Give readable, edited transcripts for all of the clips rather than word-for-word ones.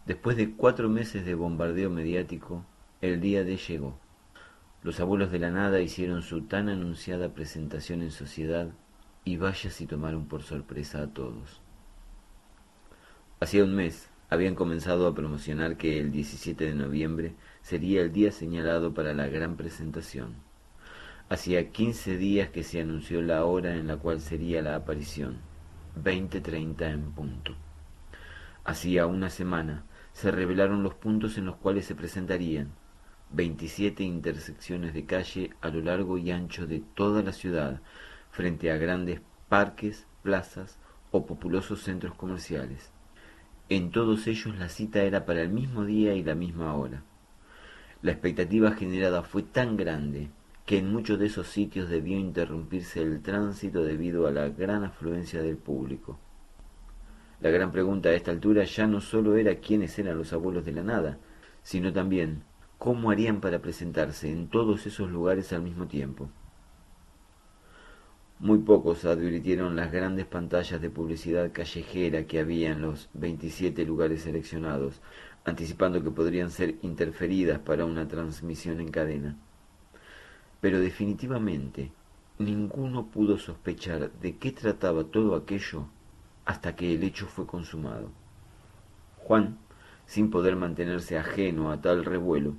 Después de 4 meses de bombardeo mediático, el día D llegó. Los abuelos de la nada hicieron su tan anunciada presentación en sociedad y vaya si tomaron por sorpresa a todos. Hacía un mes habían comenzado a promocionar que el 17 de noviembre sería el día señalado para la gran presentación. Hacía 15 días que se anunció la hora en la cual sería la aparición, 20:30 en punto. Hacía una semana se revelaron los puntos en los cuales se presentarían, 27 intersecciones de calle a lo largo y ancho de toda la ciudad, frente a grandes parques, plazas o populosos centros comerciales. En todos ellos la cita era para el mismo día y la misma hora. La expectativa generada fue tan grande que en muchos de esos sitios debió interrumpirse el tránsito debido a la gran afluencia del público. La gran pregunta a esta altura ya no solo era quiénes eran los abuelos de la nada, sino también cómo harían para presentarse en todos esos lugares al mismo tiempo. Muy pocos advirtieron las grandes pantallas de publicidad callejera que había en los 27 lugares seleccionados, anticipando que podrían ser interferidas para una transmisión en cadena. Pero definitivamente ninguno pudo sospechar de qué trataba todo aquello hasta que el hecho fue consumado. Juan, sin poder mantenerse ajeno a tal revuelo,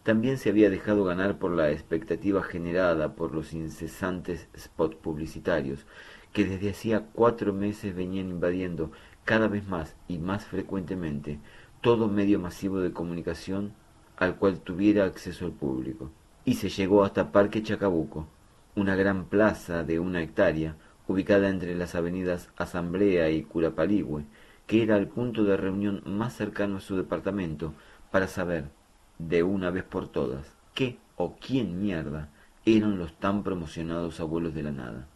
también se había dejado ganar por la expectativa generada por los incesantes spots publicitarios que desde hacía 4 meses venían invadiendo cada vez más y más frecuentemente todo medio masivo de comunicación al cual tuviera acceso el público. Y se llegó hasta Parque Chacabuco, una gran plaza de 1 hectárea ubicada entre las avenidas Asamblea y Curapaligüe, que era el punto de reunión más cercano a su departamento, para saber, de una vez por todas, qué o quién mierda eran los tan promocionados abuelos de la nada.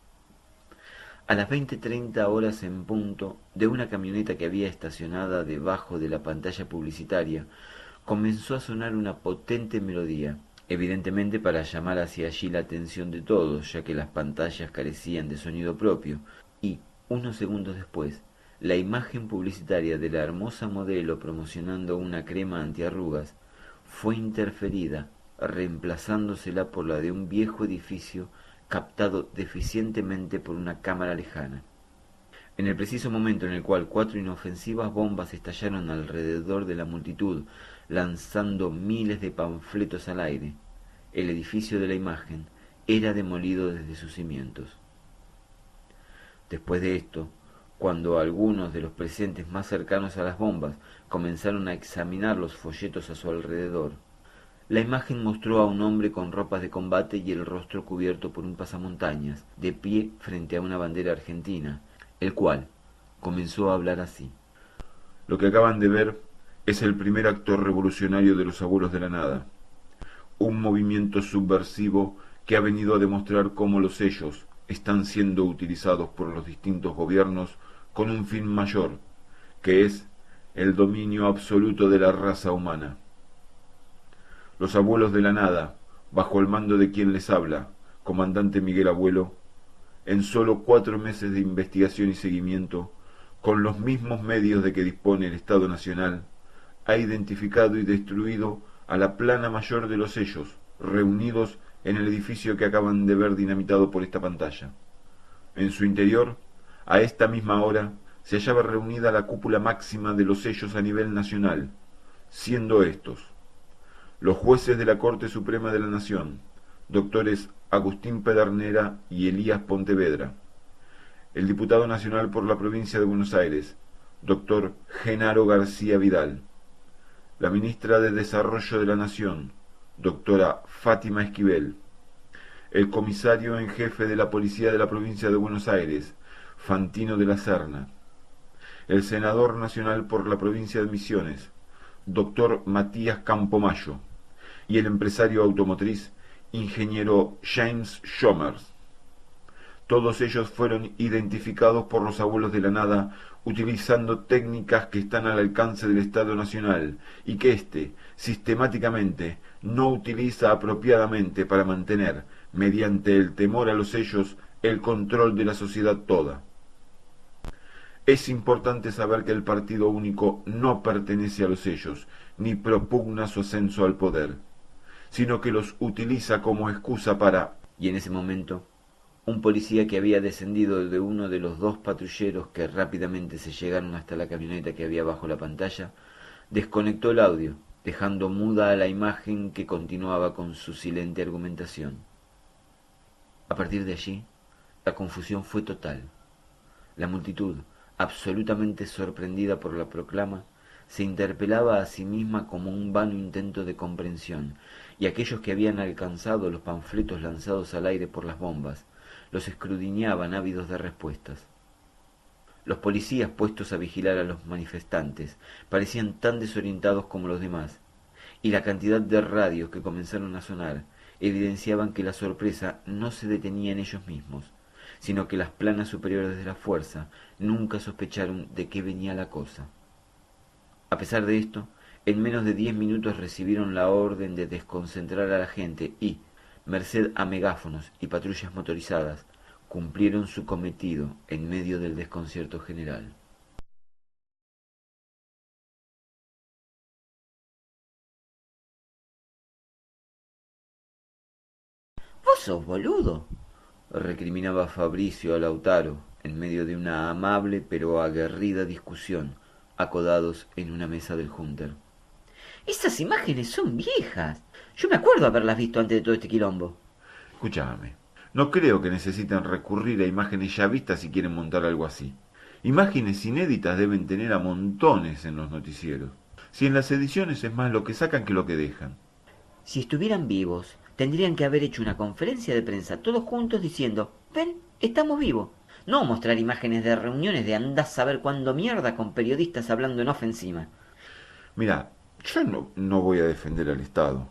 A las 20:30 horas en punto, de una camioneta que había estacionada debajo de la pantalla publicitaria, comenzó a sonar una potente melodía, evidentemente para llamar hacia allí la atención de todos, ya que las pantallas carecían de sonido propio, y, unos segundos después, la imagen publicitaria de la hermosa modelo promocionando una crema antiarrugas fue interferida, reemplazándosela por la de un viejo edificio captado deficientemente por una cámara lejana. En el preciso momento en el cual 4 inofensivas bombas estallaron alrededor de la multitud, lanzando miles de panfletos al aire, el edificio de la imagen era demolido desde sus cimientos. Después de esto, cuando algunos de los presentes más cercanos a las bombas comenzaron a examinar los folletos a su alrededor, la imagen mostró a un hombre con ropas de combate y el rostro cubierto por un pasamontañas, de pie frente a una bandera argentina, el cual comenzó a hablar así. Lo que acaban de ver es el primer acto revolucionario de los abuelos de la nada, un movimiento subversivo que ha venido a demostrar cómo los sellos están siendo utilizados por los distintos gobiernos con un fin mayor, que es el dominio absoluto de la raza humana. Los abuelos de la nada, bajo el mando de quien les habla, comandante Miguel Abuelo, en solo 4 meses de investigación y seguimiento, con los mismos medios de que dispone el Estado Nacional, ha identificado y destruido a la plana mayor de los sellos, reunidos en el edificio que acaban de ver dinamitado por esta pantalla. En su interior, a esta misma hora, se hallaba reunida la cúpula máxima de los sellos a nivel nacional, siendo estos los jueces de la Corte Suprema de la Nación, doctores Agustín Pedernera y Elías Pontevedra, el diputado nacional por la provincia de Buenos Aires, doctor Genaro García Vidal, la ministra de Desarrollo de la Nación, doctora Fátima Esquivel, el comisario en jefe de la Policía de la provincia de Buenos Aires, Fantino de la Serna, el senador nacional por la provincia de Misiones, doctor Matías Campomayo, y el empresario automotriz, ingeniero James Schomers. Todos ellos fueron identificados por los abuelos de la nada utilizando técnicas que están al alcance del Estado Nacional y que éste, sistemáticamente, no utiliza apropiadamente para mantener, mediante el temor a los sellos, el control de la sociedad toda. Es importante saber que el partido único no pertenece a los sellos, ni propugna su ascenso al poder, sino que los utiliza como excusa para... Y en ese momento, un policía que había descendido de uno de los dos patrulleros que rápidamente se llegaron hasta la camioneta que había bajo la pantalla, desconectó el audio, dejando muda a la imagen que continuaba con su silente argumentación. A partir de allí, la confusión fue total. La multitud, absolutamente sorprendida por la proclama, se interpelaba a sí misma como un vano intento de comprensión, y aquellos que habían alcanzado los panfletos lanzados al aire por las bombas, los escudriñaban ávidos de respuestas. Los policías puestos a vigilar a los manifestantes parecían tan desorientados como los demás, y la cantidad de radios que comenzaron a sonar evidenciaban que la sorpresa no se detenía en ellos mismos, sino que las planas superiores de la fuerza nunca sospecharon de qué venía la cosa. A pesar de esto, en menos de 10 minutos recibieron la orden de desconcentrar a la gente y, merced a megáfonos y patrullas motorizadas, cumplieron su cometido en medio del desconcierto general. Vos sos boludo. Recriminaba Fabricio a Lautaro en medio de una amable pero aguerrida discusión, acodados en una mesa del Junter. Esas imágenes son viejas. Yo me acuerdo haberlas visto antes de todo este quilombo. Escúchame, no creo que necesiten recurrir a imágenes ya vistas si quieren montar algo así. Imágenes inéditas deben tener a montones en los noticieros. Si en las ediciones es más lo que sacan que lo que dejan. Si estuvieran vivos, tendrían que haber hecho una conferencia de prensa todos juntos diciendo, ven, estamos vivos. No mostrar imágenes de reuniones de andás a saber cuándo mierda con periodistas hablando en off encima. Mira, yo no voy a defender al Estado,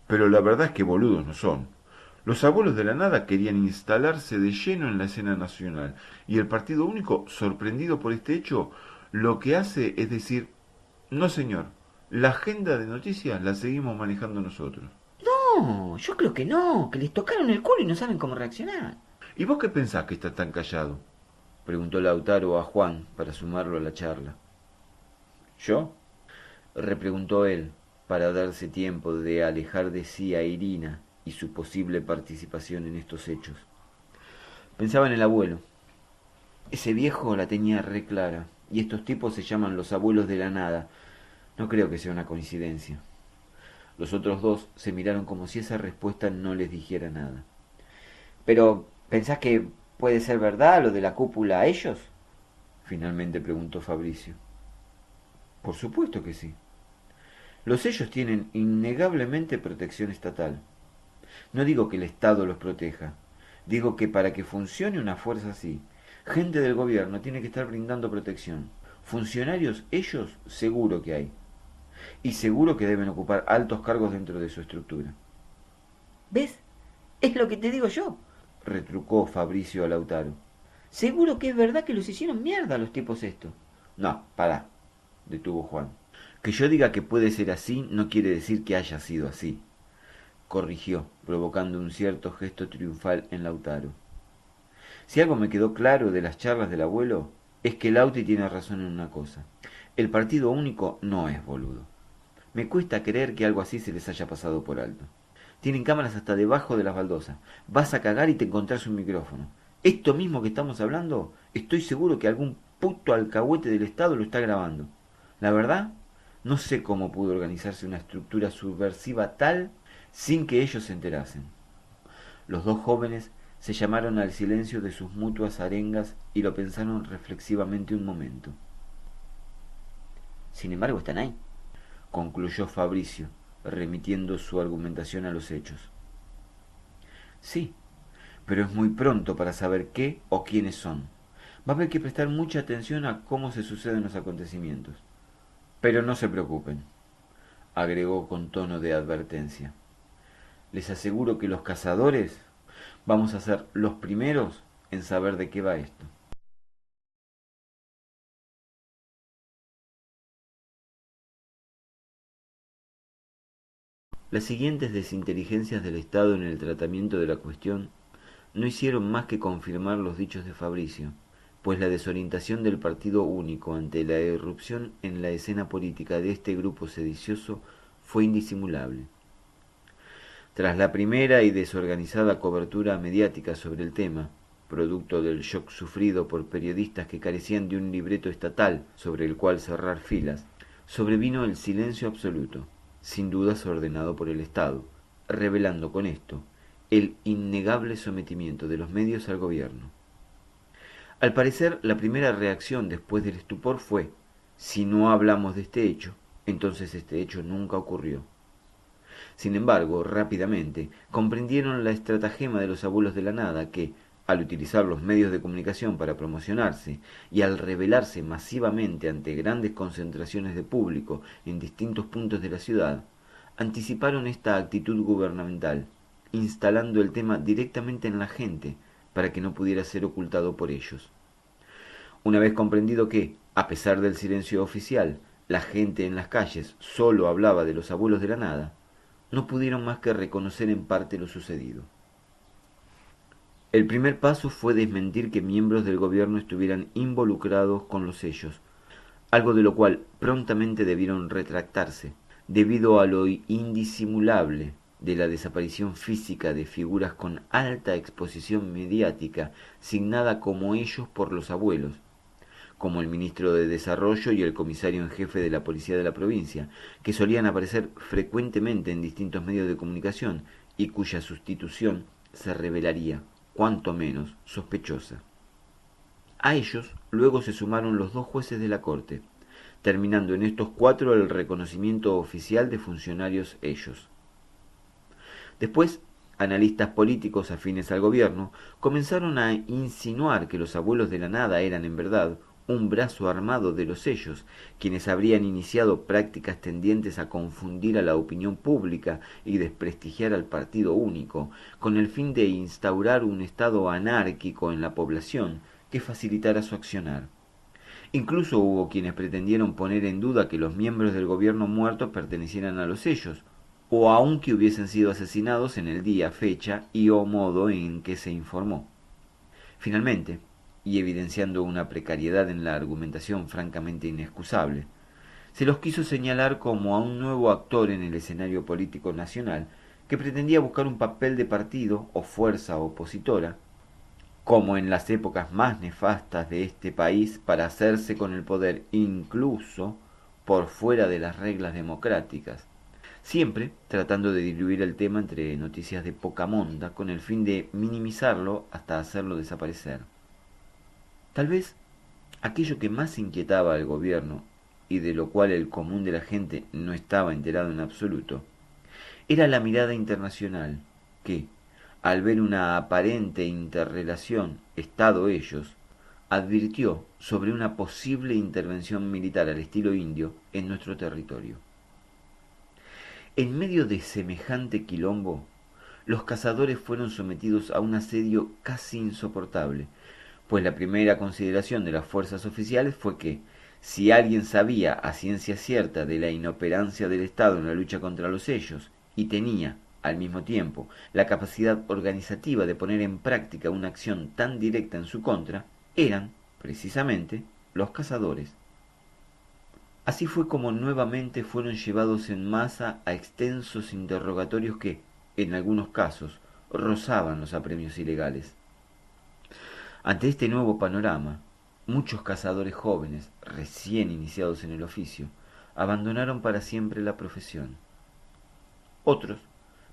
pero la verdad es que boludos no son. Los abuelos de la nada querían instalarse de lleno en la escena nacional y el Partido Único, sorprendido por este hecho, lo que hace es decir, no señor, la agenda de noticias la seguimos manejando nosotros. No, yo creo que no, que les tocaron el culo y no saben cómo reaccionar. ¿Y vos qué pensás que está tan callado? Preguntó Lautaro a Juan para sumarlo a la charla. ¿Yo? Repreguntó él, para darse tiempo de alejar de sí a Irina y su posible participación en estos hechos. Pensaba en el abuelo. Ese viejo la tenía re clara, y estos tipos se llaman los abuelos de la nada. No creo que sea una coincidencia. Los otros dos se miraron como si esa respuesta no les dijera nada. Pero, ¿pensás que puede ser verdad lo de la cúpula a ellos? Finalmente preguntó Fabricio. Por supuesto que sí. Los sellos tienen innegablemente protección estatal. No digo que el Estado los proteja. Digo que para que funcione una fuerza así, gente del gobierno tiene que estar brindando protección. Funcionarios, ellos, seguro que hay. Y seguro que deben ocupar altos cargos dentro de su estructura. ¿Ves? Es lo que te digo yo. Retrucó Fabricio a Lautaro. Seguro que es verdad que los hicieron mierda los tipos estos. No, pará, detuvo Juan. Que yo diga que puede ser así no quiere decir que haya sido así, corrigió, provocando un cierto gesto triunfal en Lautaro. Si algo me quedó claro de las charlas del abuelo, es que Lauti tiene razón en una cosa. El partido único no es boludo. Me cuesta creer que algo así se les haya pasado por alto. Tienen cámaras hasta debajo de las baldosas. Vas a cagar y te encontrás un micrófono. Esto mismo que estamos hablando, estoy seguro que algún puto alcahuete del Estado lo está grabando. La verdad, no sé cómo pudo organizarse una estructura subversiva tal sin que ellos se enterasen. Los dos jóvenes se llamaron al silencio de sus mutuas arengas y lo pensaron reflexivamente un momento. Sin embargo, están ahí. Concluyó Fabricio, remitiendo su argumentación a los hechos. Sí, pero es muy pronto para saber qué o quiénes son. Va a haber que prestar mucha atención a cómo se suceden los acontecimientos. Pero no se preocupen, agregó con tono de advertencia. Les aseguro que los cazadores vamos a ser los primeros en saber de qué va esto. Las siguientes desinteligencias del Estado en el tratamiento de la cuestión no hicieron más que confirmar los dichos de Fabricio, pues la desorientación del partido único ante la irrupción en la escena política de este grupo sedicioso fue indisimulable. Tras la primera y desorganizada cobertura mediática sobre el tema, producto del shock sufrido por periodistas que carecían de un libreto estatal sobre el cual cerrar filas, sobrevino el silencio absoluto, sin dudas ordenado por el Estado, revelando con esto el innegable sometimiento de los medios al gobierno. Al parecer, la primera reacción después del estupor fue: si no hablamos de este hecho, entonces este hecho nunca ocurrió. Sin embargo, rápidamente comprendieron la estratagema de los abuelos de la nada que, al utilizar los medios de comunicación para promocionarse y al revelarse masivamente ante grandes concentraciones de público en distintos puntos de la ciudad, anticiparon esta actitud gubernamental, instalando el tema directamente en la gente para que no pudiera ser ocultado por ellos. Una vez comprendido que, a pesar del silencio oficial, la gente en las calles solo hablaba de los abuelos de la nada, no pudieron más que reconocer en parte lo sucedido. El primer paso fue desmentir que miembros del gobierno estuvieran involucrados con los sellos, algo de lo cual prontamente debieron retractarse, debido a lo indisimulable de la desaparición física de figuras con alta exposición mediática, signada como ellos por los abuelos, como el ministro de Desarrollo y el comisario en jefe de la policía de la provincia, que solían aparecer frecuentemente en distintos medios de comunicación y cuya sustitución se revelaría, cuanto menos, sospechosa. A ellos luego se sumaron los 2 jueces de la corte, terminando en estos 4 el reconocimiento oficial de funcionarios ellos. Después, analistas políticos afines al gobierno comenzaron a insinuar que los abuelos de la nada eran en verdad un brazo armado de los sellos, quienes habrían iniciado prácticas tendientes a confundir a la opinión pública y desprestigiar al partido único, con el fin de instaurar un estado anárquico en la población que facilitara su accionar. Incluso hubo quienes pretendieron poner en duda que los miembros del gobierno muertos pertenecieran a los sellos, o aun que hubiesen sido asesinados en el día, fecha y o modo en que se informó. Finalmente, y evidenciando una precariedad en la argumentación francamente inexcusable, se los quiso señalar como a un nuevo actor en el escenario político nacional que pretendía buscar un papel de partido o fuerza opositora, como en las épocas más nefastas de este país, para hacerse con el poder incluso por fuera de las reglas democráticas, siempre tratando de diluir el tema entre noticias de poca monta con el fin de minimizarlo hasta hacerlo desaparecer. Tal vez aquello que más inquietaba al gobierno, y de lo cual el común de la gente no estaba enterado en absoluto, era la mirada internacional que, al ver una aparente interrelación Estado-ellos, advirtió sobre una posible intervención militar al estilo indio en nuestro territorio. En medio de semejante quilombo, los cazadores fueron sometidos a un asedio casi insoportable, pues la primera consideración de las fuerzas oficiales fue que, si alguien sabía a ciencia cierta de la inoperancia del Estado en la lucha contra los sellos y tenía, al mismo tiempo, la capacidad organizativa de poner en práctica una acción tan directa en su contra, eran, precisamente, los cazadores. Así fue como nuevamente fueron llevados en masa a extensos interrogatorios que, en algunos casos, rozaban los apremios ilegales. Ante este nuevo panorama, muchos cazadores jóvenes, recién iniciados en el oficio, abandonaron para siempre la profesión. Otros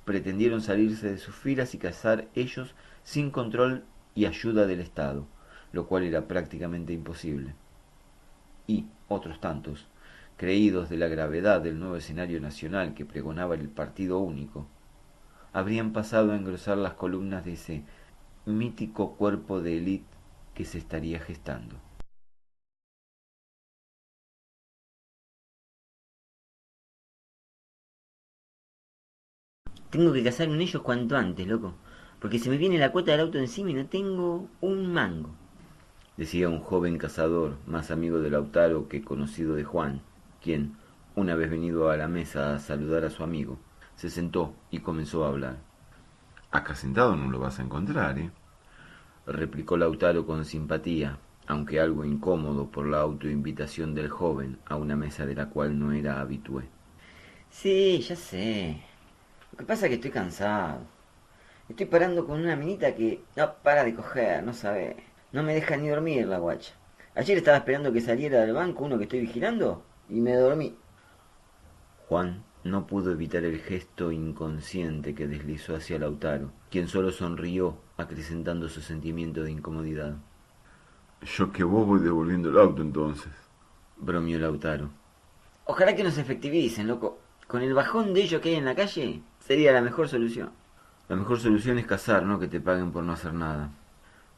pretendieron salirse de sus filas y cazar ellos sin control y ayuda del Estado, lo cual era prácticamente imposible. Y otros tantos, creídos de la gravedad del nuevo escenario nacional que pregonaba el partido único, habrían pasado a engrosar las columnas de ese mítico cuerpo de élite que se estaría gestando. Tengo que casarme con ellos cuanto antes, loco. Porque se me viene la cuota del auto encima y no tengo un mango. Decía un joven cazador, más amigo de Lautaro que conocido de Juan, quien, una vez venido a la mesa a saludar a su amigo, se sentó y comenzó a hablar. Acá sentado no lo vas a encontrar, replicó Lautaro con simpatía, aunque algo incómodo por la autoinvitación del joven a una mesa de la cual no era habitué. Sí, ya sé. Lo que pasa es que estoy cansado. Estoy parando con una minita que no para de coger, no sabe. No me deja ni dormir la guacha. Ayer estaba esperando que saliera del banco uno que estoy vigilando y me dormí. Juan no pudo evitar el gesto inconsciente que deslizó hacia Lautaro, quien solo sonrió, acrecentando su sentimiento de incomodidad. Yo que vos voy devolviendo el auto entonces. Bromeó Lautaro. Ojalá que nos efectivicen, loco. Con el bajón de ellos que hay en la calle, sería la mejor solución. La mejor solución es cazar, no que te paguen por no hacer nada.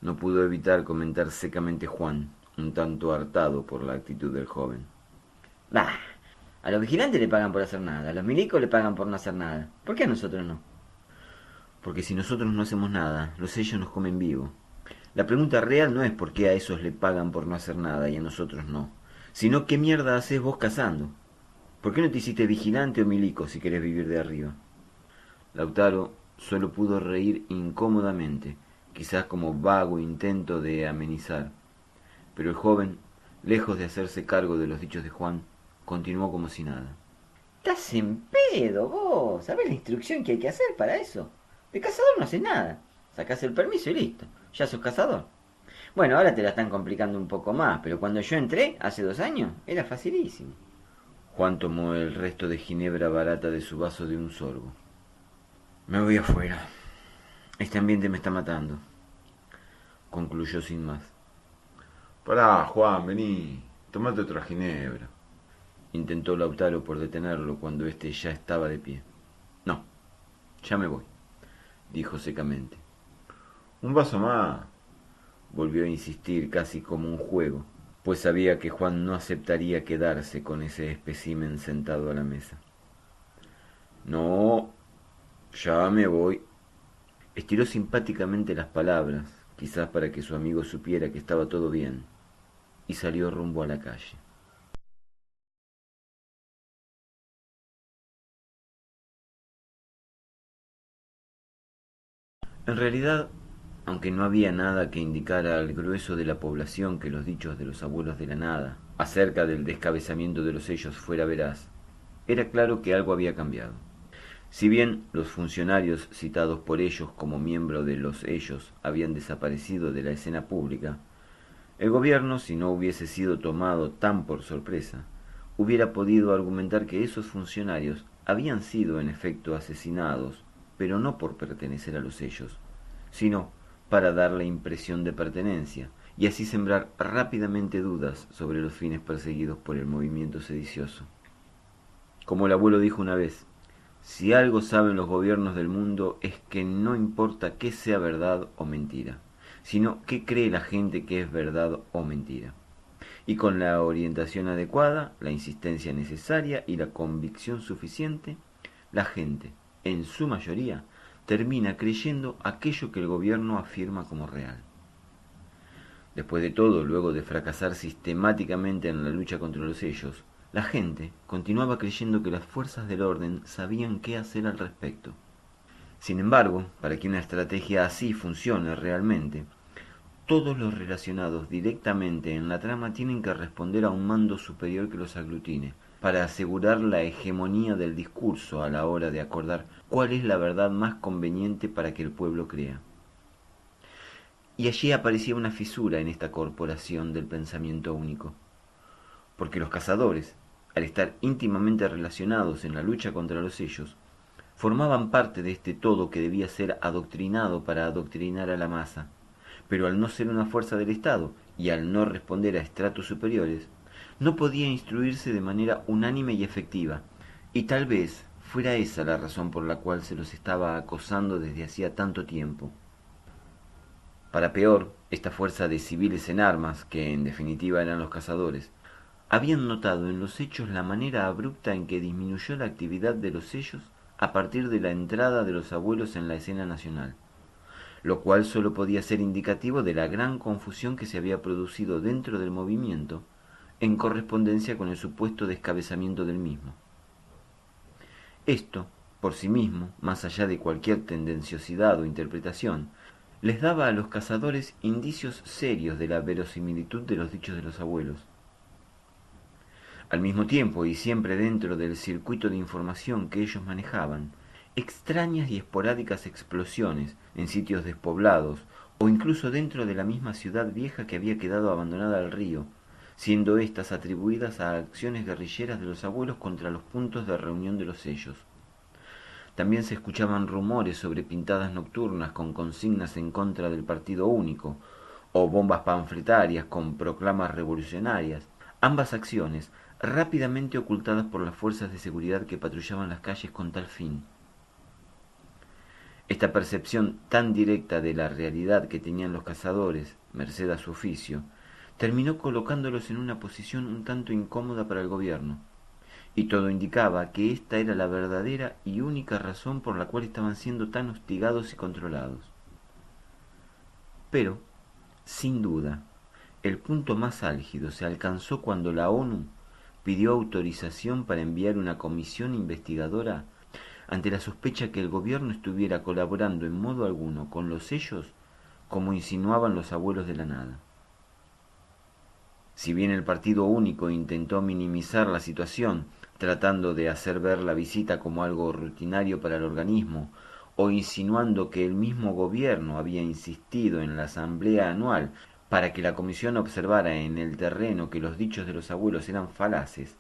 No pudo evitar comentar secamente Juan, un tanto hartado por la actitud del joven. Bah, a los vigilantes le pagan por hacer nada, a los milicos le pagan por no hacer nada. ¿Por qué a nosotros no? Porque si nosotros no hacemos nada, los sellos nos comen vivo. La pregunta real no es por qué a esos le pagan por no hacer nada y a nosotros no, sino qué mierda haces vos cazando. ¿Por qué no te hiciste vigilante o milico si querés vivir de arriba? Lautaro solo pudo reír incómodamente, quizás como vago intento de amenizar. Pero el joven, lejos de hacerse cargo de los dichos de Juan, continuó como si nada. Estás en pedo, vos. ¿Sabés la instrucción que hay que hacer para eso? De cazador no haces nada. Sacás el permiso y listo. Ya sos cazador. Bueno, ahora te la están complicando un poco más, pero cuando yo entré, hace 2 años, era facilísimo. Juan tomó el resto de ginebra barata de su vaso de un sorbo. Me voy afuera. Este ambiente me está matando, concluyó sin más. Pará, Juan, vení. Tomate otra ginebra. Intentó Lautaro por detenerlo cuando éste ya estaba de pie. No, ya me voy, dijo secamente. Un vaso más. Volvió a insistir casi como un juego, pues sabía que Juan no aceptaría quedarse con ese espécimen sentado a la mesa. No, ya me voy. Estiró simpáticamente las palabras, quizás para que su amigo supiera que estaba todo bien, y salió rumbo a la calle. En realidad, aunque no había nada que indicara al grueso de la población que los dichos de los abuelos de la nada acerca del descabezamiento de los sellos fuera veraz, era claro que algo había cambiado. Si bien los funcionarios citados por ellos como miembro de los ellos habían desaparecido de la escena pública, el gobierno, si no hubiese sido tomado tan por sorpresa, hubiera podido argumentar que esos funcionarios habían sido en efecto asesinados, pero no por pertenecer a los ellos, sino para dar la impresión de pertenencia y así sembrar rápidamente dudas sobre los fines perseguidos por el movimiento sedicioso. Como el abuelo dijo una vez, si algo saben los gobiernos del mundo es que no importa qué sea verdad o mentira, sino qué cree la gente que es verdad o mentira. Y con la orientación adecuada, la insistencia necesaria y la convicción suficiente, la gente, en su mayoría, termina creyendo aquello que el gobierno afirma como real. Después de todo, luego de fracasar sistemáticamente en la lucha contra los sellos, la gente continuaba creyendo que las fuerzas del orden sabían qué hacer al respecto. Sin embargo, para que una estrategia así funcione realmente, todos los relacionados directamente en la trama tienen que responder a un mando superior que los aglutine, para asegurar la hegemonía del discurso a la hora de acordar cuál es la verdad más conveniente para que el pueblo crea. Y allí aparecía una fisura en esta corporación del pensamiento único, porque los cazadores, al estar íntimamente relacionados en la lucha contra los sellos, formaban parte de este todo que debía ser adoctrinado para adoctrinar a la masa, pero al no ser una fuerza del Estado y al no responder a estratos superiores, no podía instruirse de manera unánime y efectiva, y tal vez fuera esa la razón por la cual se los estaba acosando desde hacía tanto tiempo. Para peor, esta fuerza de civiles en armas, que en definitiva eran los cazadores, habían notado en los hechos la manera abrupta en que disminuyó la actividad de los sellos a partir de la entrada de los abuelos en la escena nacional, lo cual solo podía ser indicativo de la gran confusión que se había producido dentro del movimiento en correspondencia con el supuesto descabezamiento del mismo. Esto, por sí mismo, más allá de cualquier tendenciosidad o interpretación, les daba a los cazadores indicios serios de la verosimilitud de los dichos de los abuelos. Al mismo tiempo, y siempre dentro del circuito de información que ellos manejaban, extrañas y esporádicas explosiones en sitios despoblados o incluso dentro de la misma ciudad vieja que había quedado abandonada al río, siendo éstas atribuidas a acciones guerrilleras de los abuelos contra los puntos de reunión de los sellos. También se escuchaban rumores sobre pintadas nocturnas con consignas en contra del partido único, o bombas panfletarias con proclamas revolucionarias, ambas acciones rápidamente ocultadas por las fuerzas de seguridad que patrullaban las calles con tal fin. Esta percepción tan directa de la realidad que tenían los cazadores, merced a su oficio, terminó colocándolos en una posición un tanto incómoda para el gobierno, y todo indicaba que esta era la verdadera y única razón por la cual estaban siendo tan hostigados y controlados. Pero, sin duda, el punto más álgido se alcanzó cuando la ONU pidió autorización para enviar una comisión investigadora ante la sospecha que el gobierno estuviera colaborando en modo alguno con los sellos, como insinuaban los abuelos de la nada. Si bien el partido único intentó minimizar la situación, tratando de hacer ver la visita como algo rutinario para el organismo, o insinuando que el mismo gobierno había insistido en la asamblea anual para que la comisión observara en el terreno que los dichos de los abuelos eran falaces,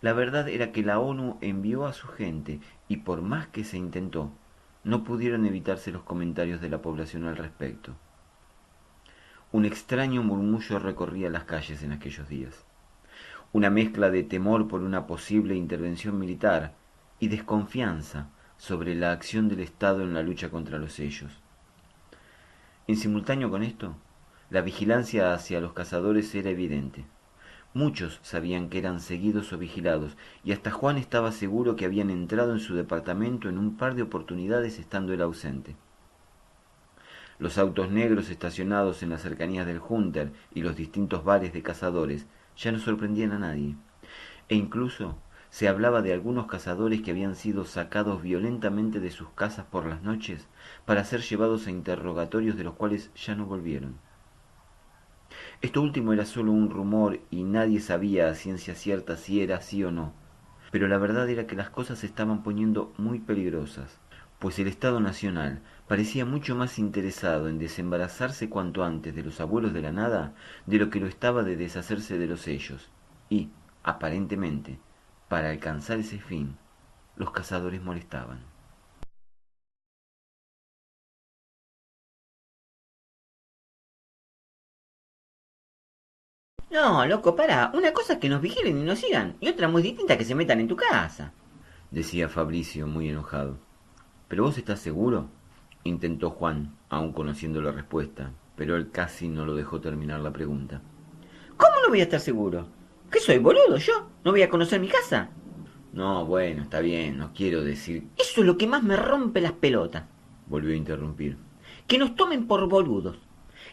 la verdad era que la ONU envió a su gente y por más que se intentó, no pudieron evitarse los comentarios de la población al respecto. Un extraño murmullo recorría las calles en aquellos días, una mezcla de temor por una posible intervención militar y desconfianza sobre la acción del Estado en la lucha contra los sellos. En simultáneo con esto, la vigilancia hacia los cazadores era evidente. Muchos sabían que eran seguidos o vigilados, y hasta Juan estaba seguro que habían entrado en su departamento en un par de oportunidades estando él ausente. Los autos negros estacionados en las cercanías del Hunter y los distintos bares de cazadores ya no sorprendían a nadie, e incluso se hablaba de algunos cazadores que habían sido sacados violentamente de sus casas por las noches para ser llevados a interrogatorios de los cuales ya no volvieron. Esto último era solo un rumor y nadie sabía a ciencia cierta si era así o no, pero la verdad era que las cosas se estaban poniendo muy peligrosas, pues el Estado Nacional parecía mucho más interesado en desembarazarse cuanto antes de los abuelos de la nada de lo que lo estaba de deshacerse de los sellos, y, aparentemente, para alcanzar ese fin, los cazadores molestaban. No, loco, para. Una cosa es que nos vigilen y nos sigan, y otra muy distinta que se metan en tu casa, Decía Fabricio muy enojado. ¿Pero vos estás seguro? Intentó Juan, aun conociendo la respuesta, pero él casi no lo dejó terminar la pregunta. ¿Cómo no voy a estar seguro? ¿Qué soy, boludo, yo? ¿No voy a conocer mi casa? No, bueno, está bien, no quiero decir... Eso es lo que más me rompe las pelotas. Volvió a interrumpir. Que nos tomen por boludos.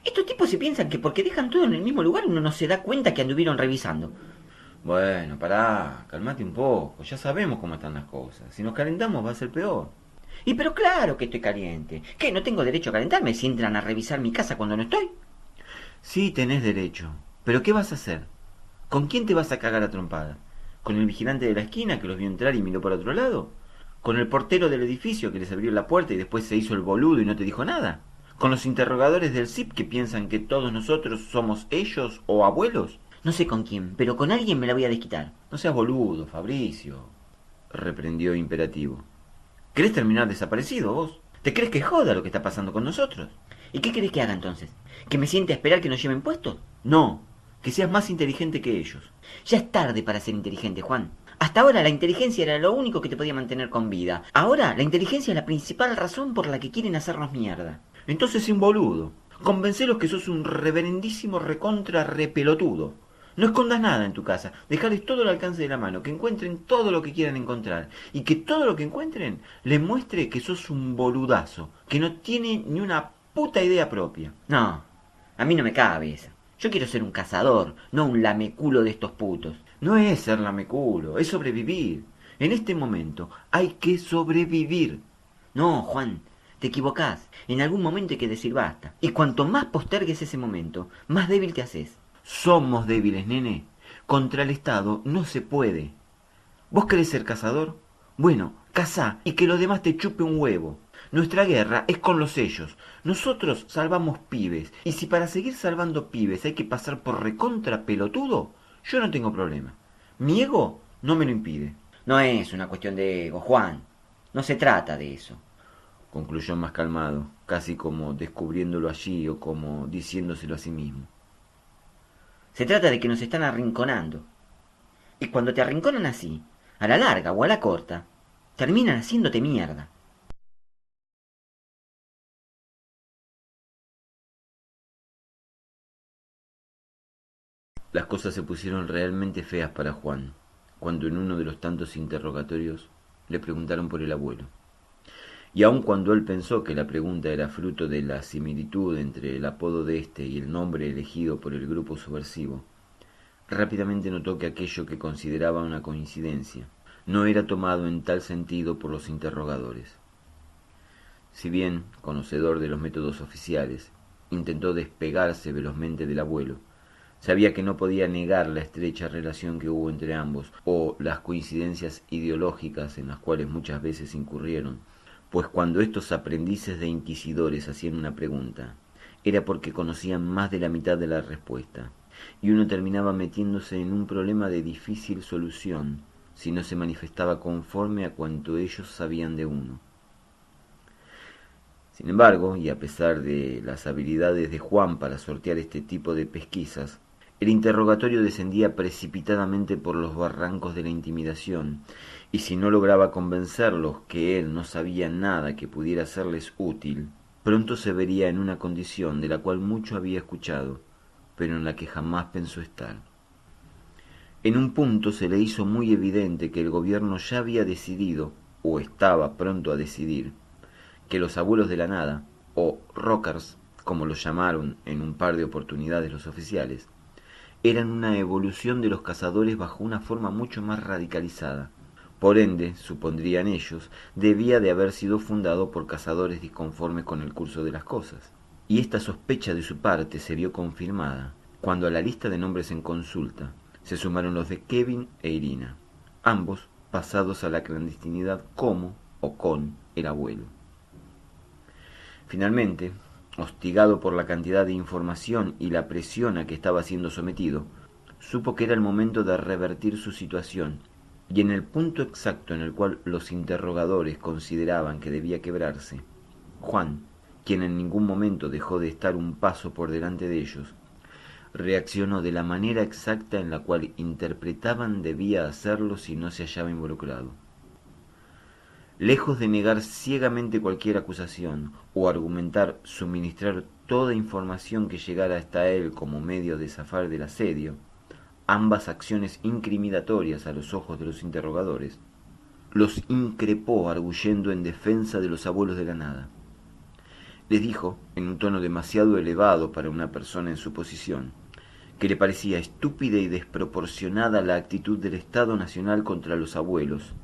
Estos tipos se piensan que porque dejan todo en el mismo lugar uno no se da cuenta que anduvieron revisando. Bueno, pará, calmate un poco, ya sabemos cómo están las cosas. Si nos calentamos va a ser peor. Y pero claro que estoy caliente. ¿Qué, no tengo derecho a calentarme si entran a revisar mi casa cuando no estoy? Sí, tenés derecho. Pero ¿qué vas a hacer? ¿Con quién te vas a cagar a trompada? ¿Con el vigilante de la esquina que los vio entrar y miró para otro lado? ¿Con el portero del edificio que les abrió la puerta y después se hizo el boludo y no te dijo nada? ¿Con los interrogadores del CIP que piensan que todos nosotros somos ellos o abuelos? No sé con quién, pero con alguien me la voy a desquitar. No seas boludo, Fabricio, reprendió imperativo. ¿Querés terminar desaparecido vos? ¿Te crees que joda lo que está pasando con nosotros? ¿Y qué querés que haga entonces? ¿Que me siente a esperar que nos lleven puestos? No, que seas más inteligente que ellos. Ya es tarde para ser inteligente, Juan. Hasta ahora la inteligencia era lo único que te podía mantener con vida. Ahora la inteligencia es la principal razón por la que quieren hacernos mierda. Entonces sé un boludo. Convencelos que sos un reverendísimo recontra repelotudo. No escondas nada en tu casa. Dejales todo al alcance de la mano. Que encuentren todo lo que quieran encontrar. Y que todo lo que encuentren les muestre que sos un boludazo. Que no tiene ni una puta idea propia. No, a mí no me cabe esa. Yo quiero ser un cazador, no un lameculo de estos putos. No es ser lameculo, es sobrevivir. En este momento hay que sobrevivir. No, Juan, Te equivocás. En algún momento hay que decir basta. Y cuanto más postergues ese momento, más débil te haces. Somos débiles, nene. Contra el Estado no se puede. ¿Vos querés ser cazador? Bueno, cazá y que lo demás te chupe un huevo. Nuestra guerra es con los sellos. Nosotros salvamos pibes. Y si para seguir salvando pibes hay que pasar por recontra pelotudo, yo no tengo problema. Mi ego no me lo impide. No es una cuestión de ego, Juan. No se trata de eso. Concluyó más calmado, casi como descubriéndolo allí o como diciéndoselo a sí mismo. Se trata de que nos están arrinconando. Y cuando te arrinconan así, a la larga o a la corta, terminan haciéndote mierda. Las cosas se pusieron realmente feas para Juan, cuando en uno de los tantos interrogatorios le preguntaron por el abuelo. Y aun cuando él pensó que la pregunta era fruto de la similitud entre el apodo de éste y el nombre elegido por el grupo subversivo, rápidamente notó que aquello que consideraba una coincidencia no era tomado en tal sentido por los interrogadores. Si bien, conocedor de los métodos oficiales, intentó despegarse velozmente del abuelo, sabía que no podía negar la estrecha relación que hubo entre ambos, o las coincidencias ideológicas en las cuales muchas veces incurrieron, pues cuando estos aprendices de inquisidores hacían una pregunta, era porque conocían más de la mitad de la respuesta, y uno terminaba metiéndose en un problema de difícil solución si no se manifestaba conforme a cuanto ellos sabían de uno. Sin embargo, y a pesar de las habilidades de Juan para sortear este tipo de pesquisas, el interrogatorio descendía precipitadamente por los barrancos de la intimidación, y si no lograba convencerlos que él no sabía nada que pudiera serles útil, pronto se vería en una condición de la cual mucho había escuchado, pero en la que jamás pensó estar. En un punto se le hizo muy evidente que el gobierno ya había decidido, o estaba pronto a decidir, que los abuelos de la nada, o rockers, como los llamaron en un par de oportunidades los oficiales, eran una evolución de los cazadores bajo una forma mucho más radicalizada. Por ende, supondrían ellos, debía de haber sido fundado por cazadores disconformes con el curso de las cosas. Y esta sospecha de su parte se vio confirmada cuando a la lista de nombres en consulta se sumaron los de Kevin e Irina, ambos pasados a la clandestinidad como o con el abuelo. Finalmente, hostigado por la cantidad de información y la presión a que estaba siendo sometido, supo que era el momento de revertir su situación, y en el punto exacto en el cual los interrogadores consideraban que debía quebrarse, Juan, quien en ningún momento dejó de estar un paso por delante de ellos, reaccionó de la manera exacta en la cual interpretaban debía hacerlo si no se hallaba involucrado. Lejos de negar ciegamente cualquier acusación o argumentar suministrar toda información que llegara hasta él como medio de zafar del asedio, ambas acciones incriminatorias a los ojos de los interrogadores, los increpó arguyendo en defensa de los abuelos de la nada. Les dijo, en un tono demasiado elevado para una persona en su posición, que le parecía estúpida y desproporcionada la actitud del Estado Nacional contra los abuelos,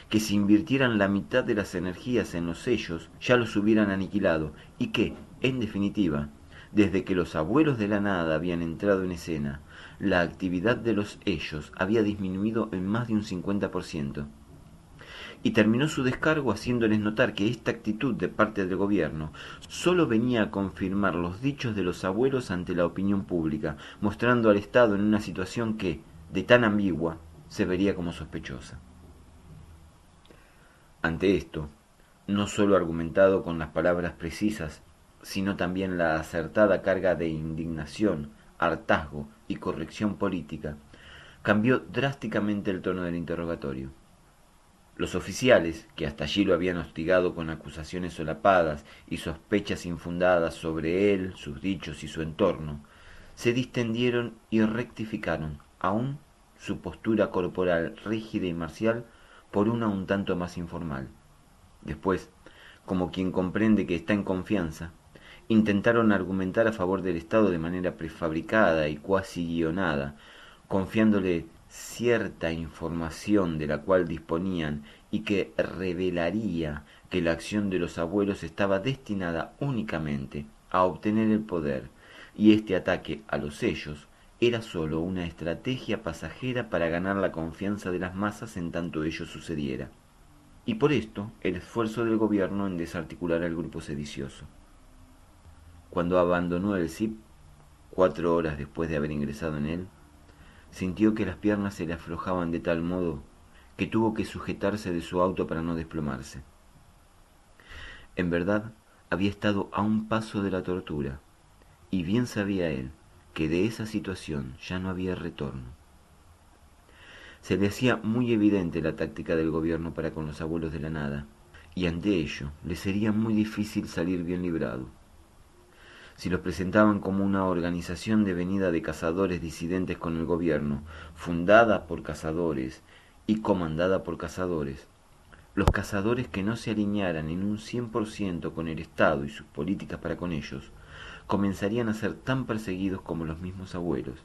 que si invirtieran la mitad de las energías en los sellos ya los hubieran aniquilado, y que, en definitiva, desde que los abuelos de la nada habían entrado en escena, la actividad de los ellos había disminuido en más de un 50%. Y terminó su descargo haciéndoles notar que esta actitud de parte del gobierno sólo venía a confirmar los dichos de los abuelos ante la opinión pública, mostrando al Estado en una situación que, de tan ambigua, se vería como sospechosa. Ante esto, no sólo argumentado con las palabras precisas, sino también la acertada carga de indignación, hartazgo y corrección política, cambió drásticamente el tono del interrogatorio. Los oficiales, que hasta allí lo habían hostigado con acusaciones solapadas y sospechas infundadas sobre él, sus dichos y su entorno, se distendieron y rectificaron, aún su postura corporal rígida y marcial, por una un tanto más informal. Después, como quien comprende que está en confianza, intentaron argumentar a favor del Estado de manera prefabricada y cuasi guionada, confiándole cierta información de la cual disponían y que revelaría que la acción de los abuelos estaba destinada únicamente a obtener el poder, y este ataque a los sellos era sólo una estrategia pasajera para ganar la confianza de las masas en tanto ello sucediera. Y por esto el esfuerzo del gobierno en desarticular al grupo sedicioso. Cuando abandonó el SIP, 4 horas después de haber ingresado en él, sintió que las piernas se le aflojaban de tal modo que tuvo que sujetarse de su auto para no desplomarse. En verdad, había estado a un paso de la tortura, y bien sabía él que de esa situación ya no había retorno. Se le hacía muy evidente la táctica del gobierno para con los abuelos de la nada, y ante ello le sería muy difícil salir bien librado. Si los presentaban como una organización devenida de cazadores disidentes con el gobierno, fundada por cazadores y comandada por cazadores, los cazadores que no se alinearan en un 100% con el Estado y sus políticas para con ellos, comenzarían a ser tan perseguidos como los mismos abuelos.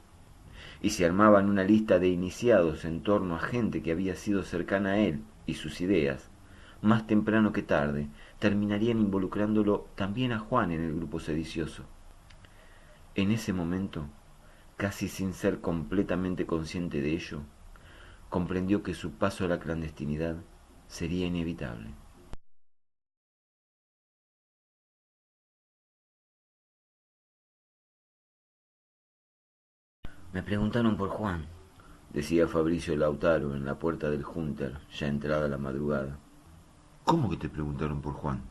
Y si armaban una lista de iniciados en torno a gente que había sido cercana a él y sus ideas, más temprano que tarde terminarían involucrándolo también a Juan en el grupo sedicioso. En ese momento, casi sin ser completamente consciente de ello, comprendió que su paso a la clandestinidad sería inevitable. Me preguntaron por Juan. Decía Fabricio Lautaro en la puerta del Junter, ya entrada la madrugada. ¿Cómo que te preguntaron por Juan?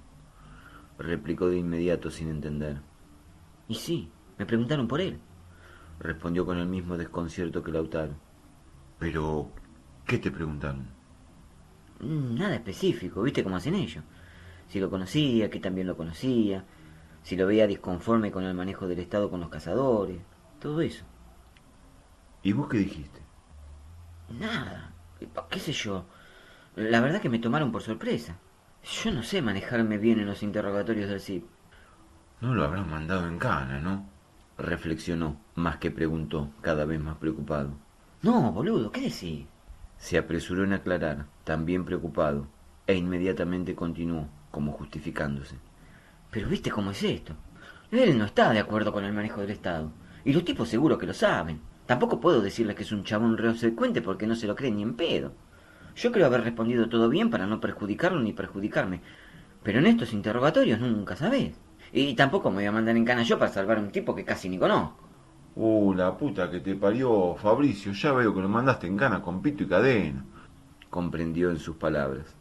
Replicó de inmediato sin entender. Y sí, me preguntaron por él. Respondió con el mismo desconcierto que Lautaro. Pero, ¿qué te preguntaron? Nada específico, ¿viste cómo hacen ellos? Si lo conocía, que también lo conocía, si lo veía disconforme con el manejo del Estado con los cazadores, todo eso. ¿Y vos qué dijiste? Nada, qué sé yo. La verdad que me tomaron por sorpresa. Yo no sé manejarme bien en los interrogatorios del CIP. No lo habrán mandado en cana, ¿no? Reflexionó, más que preguntó, cada vez más preocupado. No, boludo, ¿qué decís? Se apresuró en aclarar, también preocupado, e inmediatamente continuó, como justificándose. Pero viste cómo es esto. Él no está de acuerdo con el manejo del Estado. Y los tipos seguro que lo saben. Tampoco puedo decirles que es un chabón reobsecuente porque no se lo creen ni en pedo. Yo creo haber respondido todo bien para no perjudicarlo ni perjudicarme. Pero en estos interrogatorios nunca sabés. Y tampoco me voy a mandar en cana yo para salvar a un tipo que casi ni conozco. La puta que te parió, Fabricio. Ya veo que lo mandaste en cana con pito y cadena. Comprendió en sus palabras.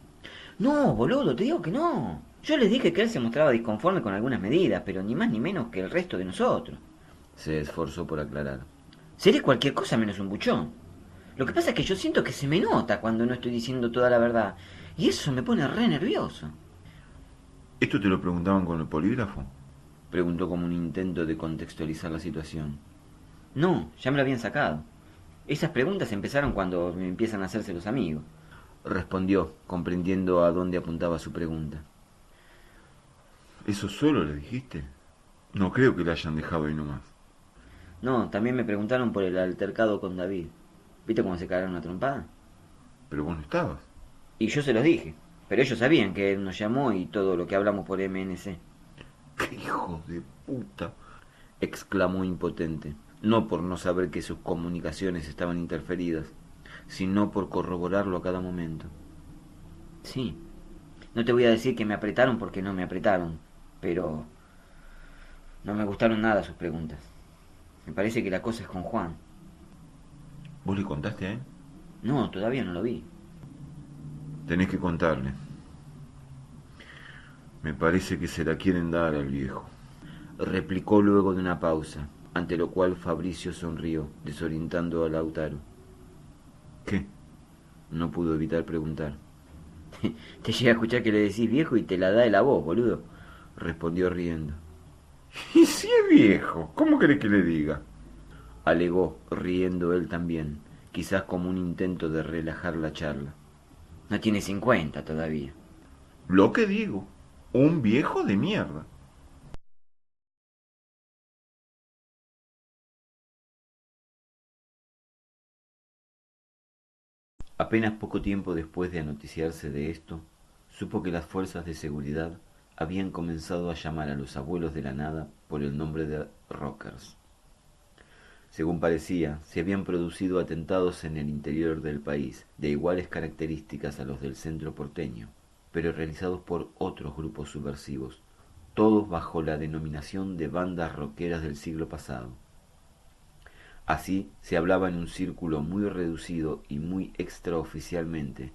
No, boludo, te digo que no. Yo les dije que él se mostraba disconforme con algunas medidas, pero ni más ni menos que el resto de nosotros. Se esforzó por aclarar. Seré cualquier cosa menos un buchón. Lo que pasa es que yo siento que se me nota cuando no estoy diciendo toda la verdad. Y eso me pone re nervioso. ¿Esto te lo preguntaban con el polígrafo? Preguntó como un intento de contextualizar la situación. No, ya me lo habían sacado. Esas preguntas empezaron cuando me empiezan a hacerse los amigos. Respondió, comprendiendo a dónde apuntaba su pregunta. ¿Eso solo le dijiste? No creo que le hayan dejado ahí nomás. No, también me preguntaron por el altercado con David. ¿Viste cómo se cagaron una trompada? Pero vos no estabas. Y yo se los dije. Pero ellos sabían que él nos llamó y todo lo que hablamos por MNC. ¡Qué hijo de puta! Exclamó impotente, no por no saber que sus comunicaciones estaban interferidas, sino por corroborarlo a cada momento. Sí. No te voy a decir que me apretaron porque no me apretaron. Pero no me gustaron nada sus preguntas. Me parece que la cosa es con Juan. ¿Vos le contaste a él? No, todavía no lo vi. Tenés que contarle. Me parece que se la quieren dar al viejo. Replicó luego de una pausa, ante lo cual Fabricio sonrió, desorientando a Lautaro. ¿Qué? No pudo evitar preguntar. Te llega a escuchar que le decís viejo y te la da de la voz, boludo. Respondió riendo. ¿Y si es viejo? ¿Cómo querés que le diga? Alegó, riendo él también, quizás como un intento de relajar la charla. No tiene 50 todavía. Lo que digo. Un viejo de mierda. Apenas poco tiempo después de anoticiarse de esto, supo que las fuerzas de seguridad habían comenzado a llamar a los abuelos de la nada por el nombre de rockers. Según parecía, se habían producido atentados en el interior del país, de iguales características a los del centro porteño, pero realizados por otros grupos subversivos, todos bajo la denominación de bandas rockeras del siglo pasado. Así se hablaba en un círculo muy reducido y muy extraoficialmente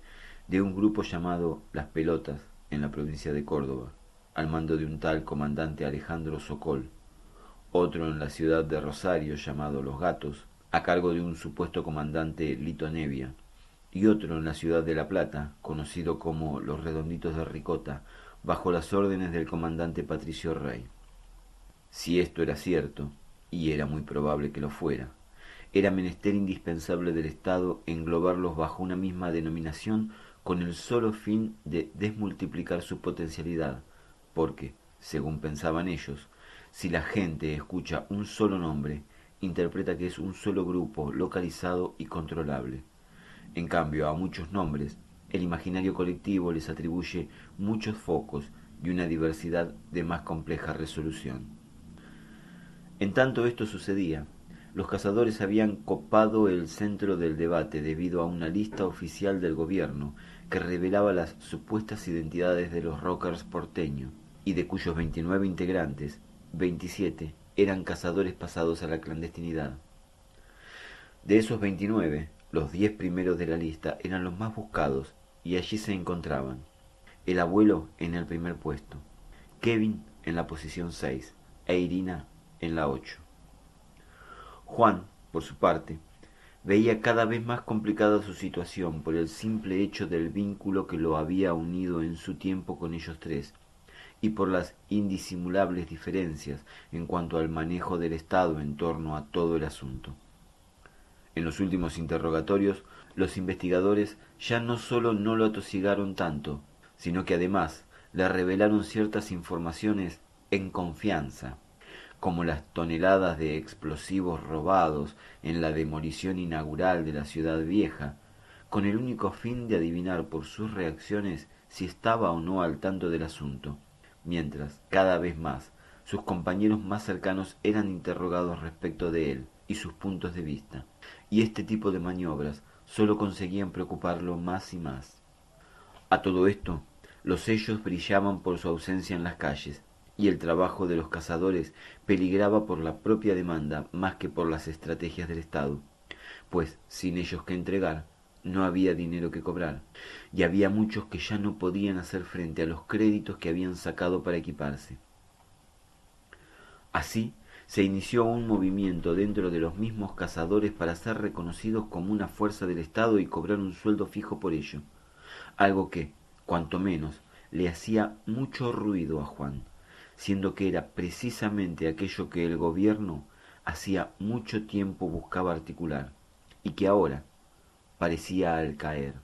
de un grupo llamado Las Pelotas en la provincia de Córdoba, al mando de un tal comandante Alejandro Sokol, otro en la ciudad de Rosario llamado Los Gatos, a cargo de un supuesto comandante Lito Nevia, y otro en la ciudad de La Plata, conocido como Los Redonditos de Ricota, bajo las órdenes del comandante Patricio Rey. Si esto era cierto, y era muy probable que lo fuera, era menester indispensable del Estado englobarlos bajo una misma denominación con el solo fin de desmultiplicar su potencialidad, porque, según pensaban ellos, si la gente escucha un solo nombre, interpreta que es un solo grupo localizado y controlable. En cambio, a muchos nombres, el imaginario colectivo les atribuye muchos focos y una diversidad de más compleja resolución. En tanto esto sucedía, los cazadores habían copado el centro del debate debido a una lista oficial del gobierno que revelaba las supuestas identidades de los rockers porteños, y de cuyos 29 integrantes, 27 eran cazadores pasados a la clandestinidad. De esos 29, los 10 primeros de la lista eran los más buscados, y allí se encontraban el abuelo en el primer puesto, Kevin en la posición 6 e Irina en la 8. Juan, por su parte, veía cada vez más complicada su situación por el simple hecho del vínculo que lo había unido en su tiempo con ellos tres, y por las indisimulables diferencias en cuanto al manejo del Estado en torno a todo el asunto. En los últimos interrogatorios, los investigadores ya no solo no lo atosigaron tanto, sino que además le revelaron ciertas informaciones en confianza, como las toneladas de explosivos robados en la demolición inaugural de la Ciudad Vieja, con el único fin de adivinar por sus reacciones si estaba o no al tanto del asunto, mientras, cada vez más, sus compañeros más cercanos eran interrogados respecto de él y sus puntos de vista, y este tipo de maniobras solo conseguían preocuparlo más y más. A todo esto, los sellos brillaban por su ausencia en las calles, y el trabajo de los cazadores peligraba por la propia demanda más que por las estrategias del Estado, pues sin ellos que entregar, no había dinero que cobrar, y había muchos que ya no podían hacer frente a los créditos que habían sacado para equiparse. Así se inició un movimiento dentro de los mismos cazadores para ser reconocidos como una fuerza del Estado y cobrar un sueldo fijo por ello, algo que, cuanto menos, le hacía mucho ruido a Juan, siendo que era precisamente aquello que el gobierno hacía mucho tiempo buscaba articular, y que ahora parecía al caer.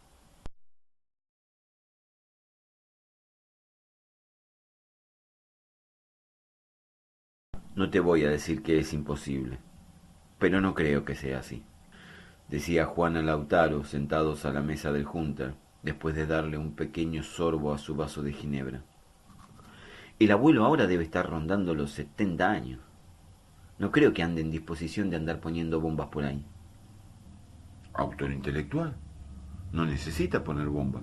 No te voy a decir que es imposible, pero no creo que sea así, decía Juan a Lautaro sentados a la mesa del Junta, después de darle un pequeño sorbo a su vaso de ginebra. El abuelo ahora debe estar rondando los 70 años. No creo que ande en disposición de andar poniendo bombas por ahí. Autor intelectual. No necesita poner bomba.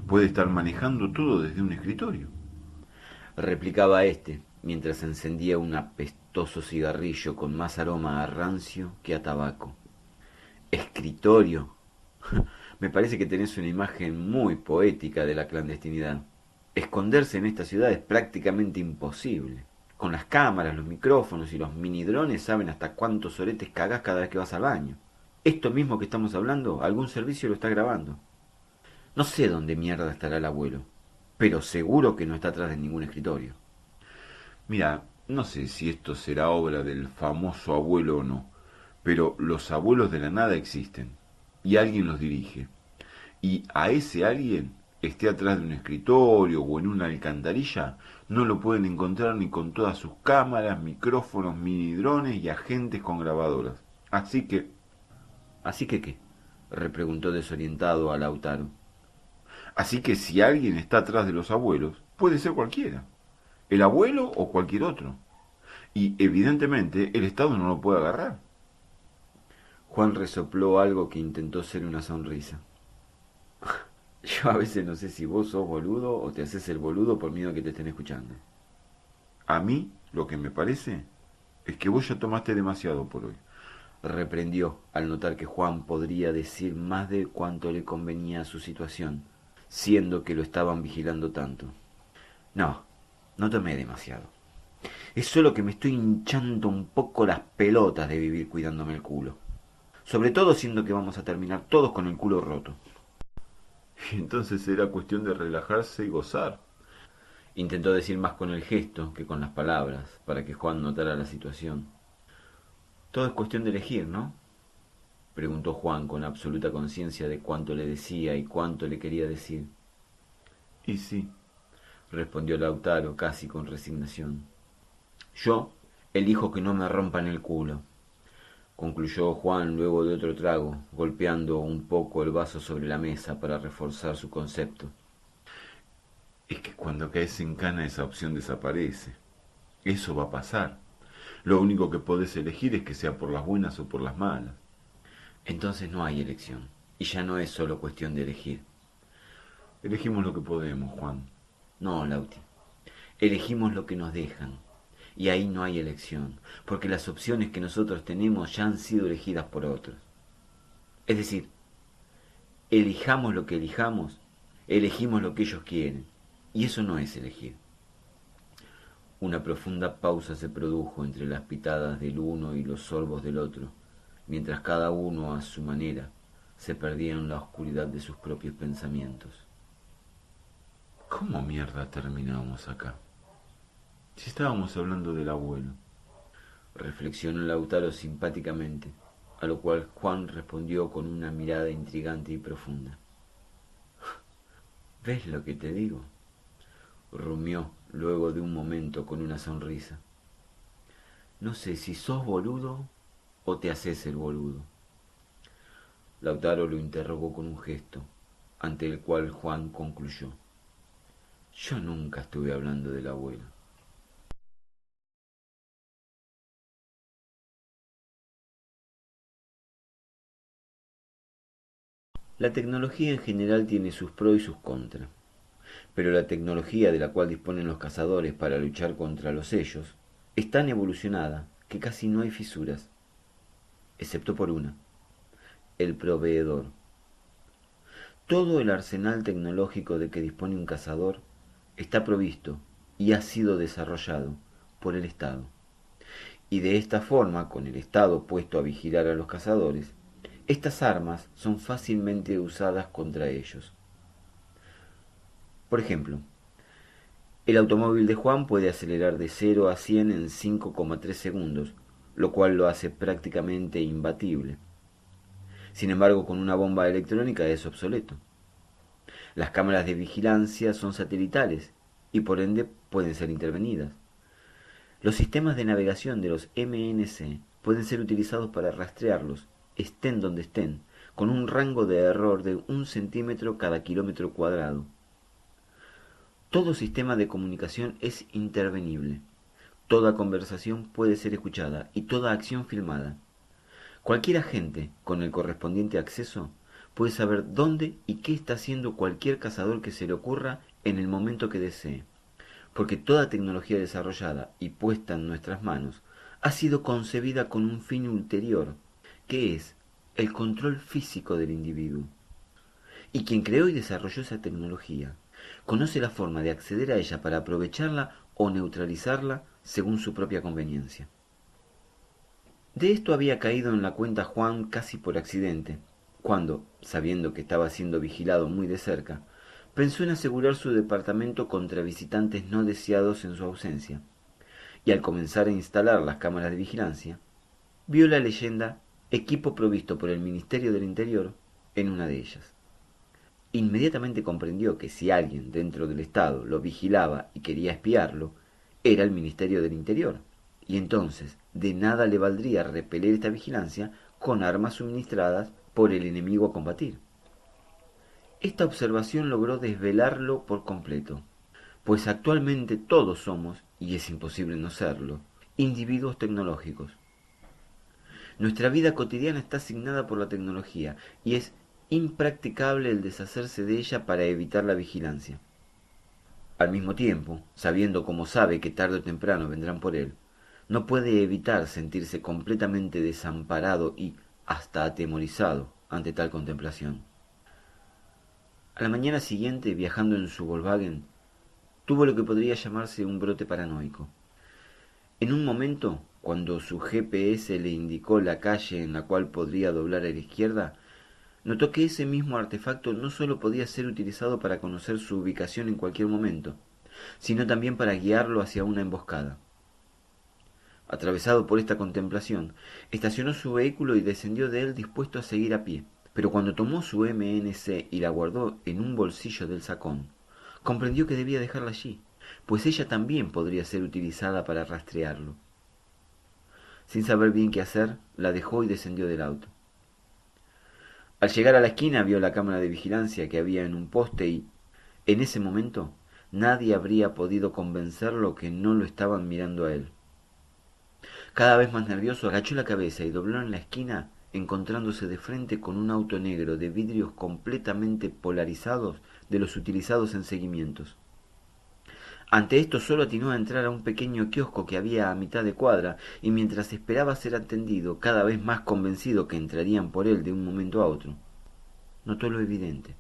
Puede estar manejando todo desde un escritorio, replicaba éste, mientras encendía un apestoso cigarrillo con más aroma a rancio que a tabaco. Escritorio. Me parece que tenés una imagen muy poética de la clandestinidad. Esconderse en esta ciudad es prácticamente imposible. Con las cámaras, los micrófonos y los minidrones saben hasta cuántos soretes cagás cada vez que vas al baño. Esto mismo que estamos hablando, algún servicio lo está grabando. No sé dónde mierda estará el abuelo, pero seguro que no está atrás de ningún escritorio. Mira, no sé si esto será obra del famoso abuelo o no, pero los abuelos de la nada existen, y alguien los dirige. Y a ese alguien, esté atrás de un escritorio o en una alcantarilla, no lo pueden encontrar ni con todas sus cámaras, micrófonos, minidrones y agentes con grabadoras. Así que... ¿Así que qué? Repreguntó desorientado a Lautaro. Así que si alguien está atrás de los abuelos, puede ser cualquiera, el abuelo o cualquier otro. Y evidentemente el Estado no lo puede agarrar. Juan resopló algo que intentó ser una sonrisa. Yo a veces no sé si vos sos boludo o te haces el boludo por miedo a que te estén escuchando. A mí lo que me parece es que vos ya tomaste demasiado por hoy. Reprendió al notar que Juan podría decir más de cuanto le convenía a su situación, siendo que lo estaban vigilando tanto. No, no tomé demasiado. Es solo que me estoy hinchando un poco las pelotas de vivir cuidándome el culo. Sobre todo siendo que vamos a terminar todos con el culo roto. Y entonces era cuestión de relajarse y gozar. Intentó decir más con el gesto que con las palabras, para que Juan notara la situación. Todo es cuestión de elegir, ¿no? Preguntó Juan con absoluta conciencia de cuánto le decía y cuánto le quería decir. Y sí, Respondió Lautaro casi con resignación. Yo elijo que no me rompan el culo, concluyó Juan luego de otro trago, golpeando un poco el vaso sobre la mesa para reforzar su concepto. es que cuando caes en cana esa opción desaparece. Eso va a pasar. Lo único que podés elegir es que sea por las buenas o por las malas. Entonces no hay elección, y ya no es solo cuestión de elegir. Elegimos lo que podemos, Juan. No, Lauti, elegimos lo que nos dejan, y ahí no hay elección, porque las opciones que nosotros tenemos ya han sido elegidas por otros. Es decir, elijamos lo que elijamos, elegimos lo que ellos quieren, y eso no es elegir. Una profunda pausa se produjo entre las pitadas del uno y los sorbos del otro, mientras cada uno a su manera se perdía en la oscuridad de sus propios pensamientos. ¿Cómo mierda terminamos acá? Si estábamos hablando del abuelo. Reflexionó Lautaro simpáticamente, a lo cual Juan respondió con una mirada intrigante y profunda. ¿Ves lo que te digo? Rumió luego de un momento con una sonrisa. No sé si sos boludo o te haces el boludo. Lautaro lo interrogó con un gesto, ante el cual Juan concluyó. Yo nunca estuve hablando del abuelo. La tecnología en general tiene sus pros y sus contras, pero la tecnología de la cual disponen los cazadores para luchar contra los sellos es tan evolucionada que casi no hay fisuras, excepto por una, el proveedor. Todo el arsenal tecnológico de que dispone un cazador está provisto y ha sido desarrollado por el Estado. Y de esta forma, con el Estado puesto a vigilar a los cazadores, estas armas son fácilmente usadas contra ellos. Por ejemplo, el automóvil de Juan puede acelerar de 0 a 100 en 5,3 segundos, lo cual lo hace prácticamente imbatible. Sin embargo, con una bomba electrónica es obsoleto. Las cámaras de vigilancia son satelitales y por ende pueden ser intervenidas. Los sistemas de navegación de los MNC pueden ser utilizados para rastrearlos, estén donde estén, con un rango de error de 1 centímetro cada kilómetro cuadrado. Todo sistema de comunicación es intervenible. Toda conversación puede ser escuchada y toda acción filmada. Cualquier agente con el correspondiente acceso puede saber dónde y qué está haciendo cualquier cazador que se le ocurra en el momento que desee, porque toda tecnología desarrollada y puesta en nuestras manos ha sido concebida con un fin ulterior, que es el control físico del individuo. Y quien creó y desarrolló esa tecnología conoce la forma de acceder a ella para aprovecharla o neutralizarla según su propia conveniencia. De esto había caído en la cuenta Juan casi por accidente, cuando, sabiendo que estaba siendo vigilado muy de cerca, pensó en asegurar su departamento contra visitantes no deseados en su ausencia, y al comenzar a instalar las cámaras de vigilancia, vio la leyenda equipo provisto por el Ministerio del Interior en una de ellas. Inmediatamente comprendió que si alguien dentro del Estado lo vigilaba y quería espiarlo, era el Ministerio del Interior, y entonces de nada le valdría repeler esta vigilancia con armas suministradas por el enemigo a combatir. Esta observación logró desvelarlo por completo, pues actualmente todos somos, y es imposible no serlo, individuos tecnológicos. Nuestra vida cotidiana está asignada por la tecnología y es impracticable el deshacerse de ella para evitar la vigilancia. Al mismo tiempo, sabiendo como sabe que tarde o temprano vendrán por él, no puede evitar sentirse completamente desamparado y hasta atemorizado ante tal contemplación. A la mañana siguiente, viajando en su Volkswagen, tuvo lo que podría llamarse un brote paranoico. En un momento, cuando su GPS le indicó la calle en la cual podría doblar a la izquierda, notó que ese mismo artefacto no solo podía ser utilizado para conocer su ubicación en cualquier momento, sino también para guiarlo hacia una emboscada. Atravesado por esta contemplación, estacionó su vehículo y descendió de él dispuesto a seguir a pie. Pero cuando tomó su MNC y la guardó en un bolsillo del sacón, comprendió que debía dejarla allí, pues ella también podría ser utilizada para rastrearlo. Sin saber bien qué hacer, la dejó y descendió del auto. Al llegar a la esquina vio la cámara de vigilancia que había en un poste y, en ese momento, nadie habría podido convencerlo que no lo estaban mirando a él. Cada vez más nervioso, agachó la cabeza y dobló en la esquina, encontrándose de frente con un auto negro de vidrios completamente polarizados de los utilizados en seguimientos. Ante esto solo atinó a entrar a un pequeño kiosco que había a mitad de cuadra, y mientras esperaba ser atendido, cada vez más convencido que entrarían por él de un momento a otro, notó lo evidente.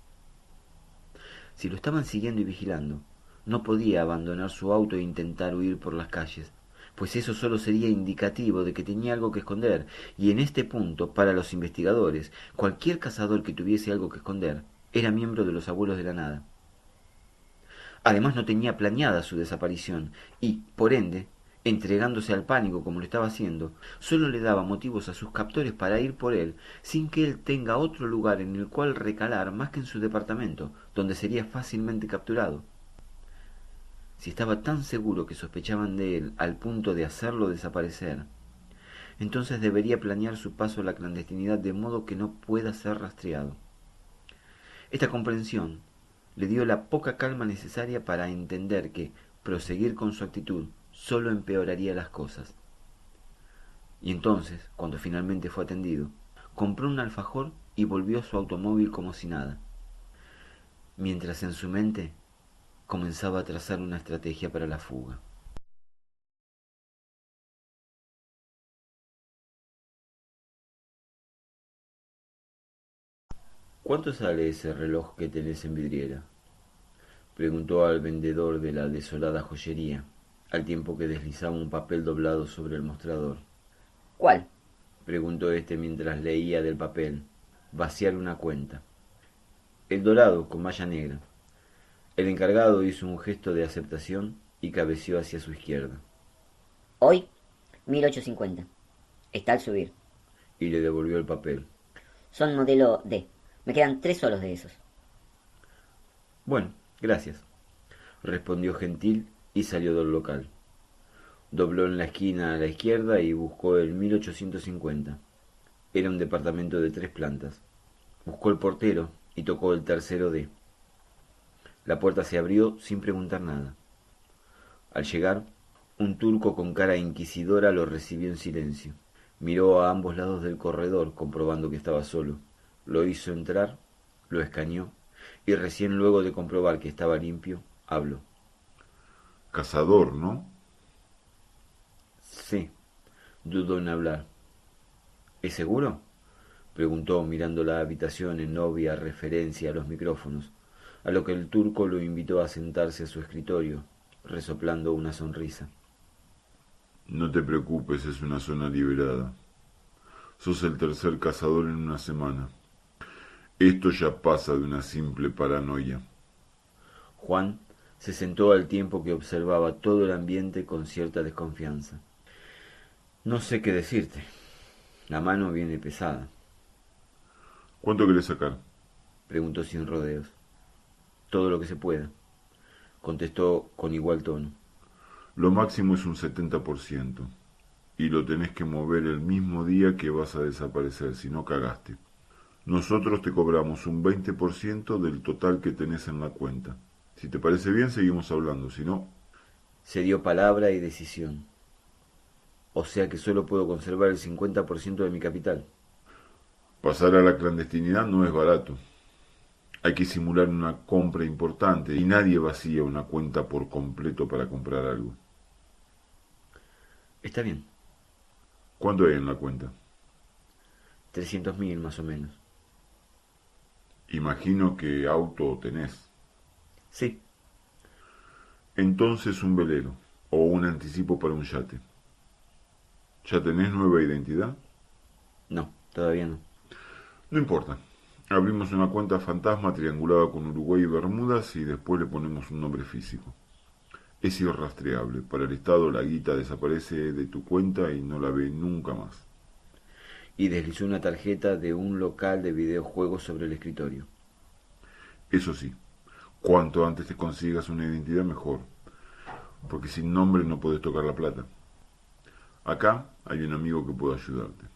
Si lo estaban siguiendo y vigilando, no podía abandonar su auto e intentar huir por las calles, pues eso solo sería indicativo de que tenía algo que esconder, y en este punto, para los investigadores, cualquier cazador que tuviese algo que esconder era miembro de los Abuelos de la Nada. Además no tenía planeada su desaparición y, por ende, entregándose al pánico como lo estaba haciendo, solo le daba motivos a sus captores para ir por él sin que él tenga otro lugar en el cual recalar más que en su departamento, donde sería fácilmente capturado. Si estaba tan seguro que sospechaban de él al punto de hacerlo desaparecer, entonces debería planear su paso a la clandestinidad de modo que no pueda ser rastreado. Esta comprensión le dio la poca calma necesaria para entender que proseguir con su actitud solo empeoraría las cosas. Y entonces, cuando finalmente fue atendido, compró un alfajor y volvió a su automóvil como si nada, mientras en su mente comenzaba a trazar una estrategia para la fuga. ¿Cuánto sale ese reloj que tenés en vidriera? Preguntó al vendedor de la desolada joyería, al tiempo que deslizaba un papel doblado sobre el mostrador. ¿Cuál? Preguntó éste mientras leía del papel. Vaciar una cuenta. El dorado, con malla negra. El encargado hizo un gesto de aceptación y cabeció hacia su izquierda. Hoy, 1850. Está al subir. Y le devolvió el papel. Son modelo D. Me quedan 3 solos de esos. Bueno, gracias, respondió gentil y salió del local. Dobló en la esquina a la izquierda y buscó el 1850. Era un departamento de 3 plantas. Buscó el portero y tocó el tercero D. La puerta se abrió sin preguntar nada. Al llegar, un turco con cara inquisidora lo recibió en silencio. Miró a ambos lados del corredor, comprobando que estaba solo. Lo hizo entrar, lo escaneó, y recién luego de comprobar que estaba limpio, habló. Cazador, ¿no? Sí, dudó en hablar. ¿Es seguro? Preguntó mirando la habitación en obvia referencia a los micrófonos, a lo que el turco lo invitó a sentarse a su escritorio, resoplando una sonrisa. No te preocupes, es una zona liberada. Sos el tercer cazador en una semana. Esto ya pasa de una simple paranoia. Juan se sentó al tiempo que observaba todo el ambiente con cierta desconfianza. No sé qué decirte. La mano viene pesada. ¿Cuánto querés sacar? Preguntó sin rodeos. Todo lo que se pueda, contestó con igual tono. Lo máximo es un 70%. Y lo tenés que mover el mismo día que vas a desaparecer, si no cagaste. Nosotros te cobramos un 20% del total que tenés en la cuenta. Si te parece bien, seguimos hablando. Si no, Se dio palabra y decisión. O sea que solo puedo conservar el 50% de mi capital. pasar a la clandestinidad no es barato. Hay que simular una compra importante y nadie vacía una cuenta por completo para comprar algo. Está bien. ¿Cuánto hay en la cuenta? 300.000 más o menos. Imagino que auto tenés. Sí. Entonces un velero o un anticipo para un yate. ¿Ya tenés nueva identidad? No, todavía no. No importa. Abrimos una cuenta fantasma triangulada con Uruguay y Bermudas y después le ponemos un nombre físico. Es irrastreable. Para el Estado la guita desaparece de tu cuenta y no la ve nunca más. Y deslizó una tarjeta de un local de videojuegos sobre el escritorio. Eso sí, cuanto antes te consigas una identidad mejor, porque sin nombre no puedes tocar la plata. Acá hay un amigo que puede ayudarte.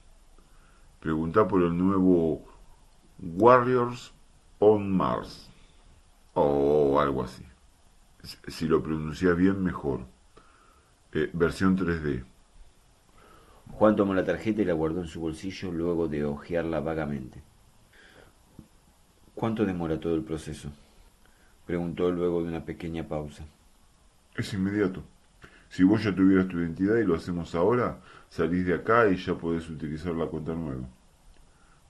Preguntá por el nuevo Warriors on Mars o algo así. Si lo pronuncias bien, mejor. Versión 3D. Juan tomó la tarjeta y la guardó en su bolsillo luego de hojearla vagamente. ¿Cuánto demora todo el proceso? Preguntó luego de una pequeña pausa. Es inmediato. Si vos ya tuvieras tu identidad y lo hacemos ahora, salís de acá y ya podés utilizar la cuenta nueva.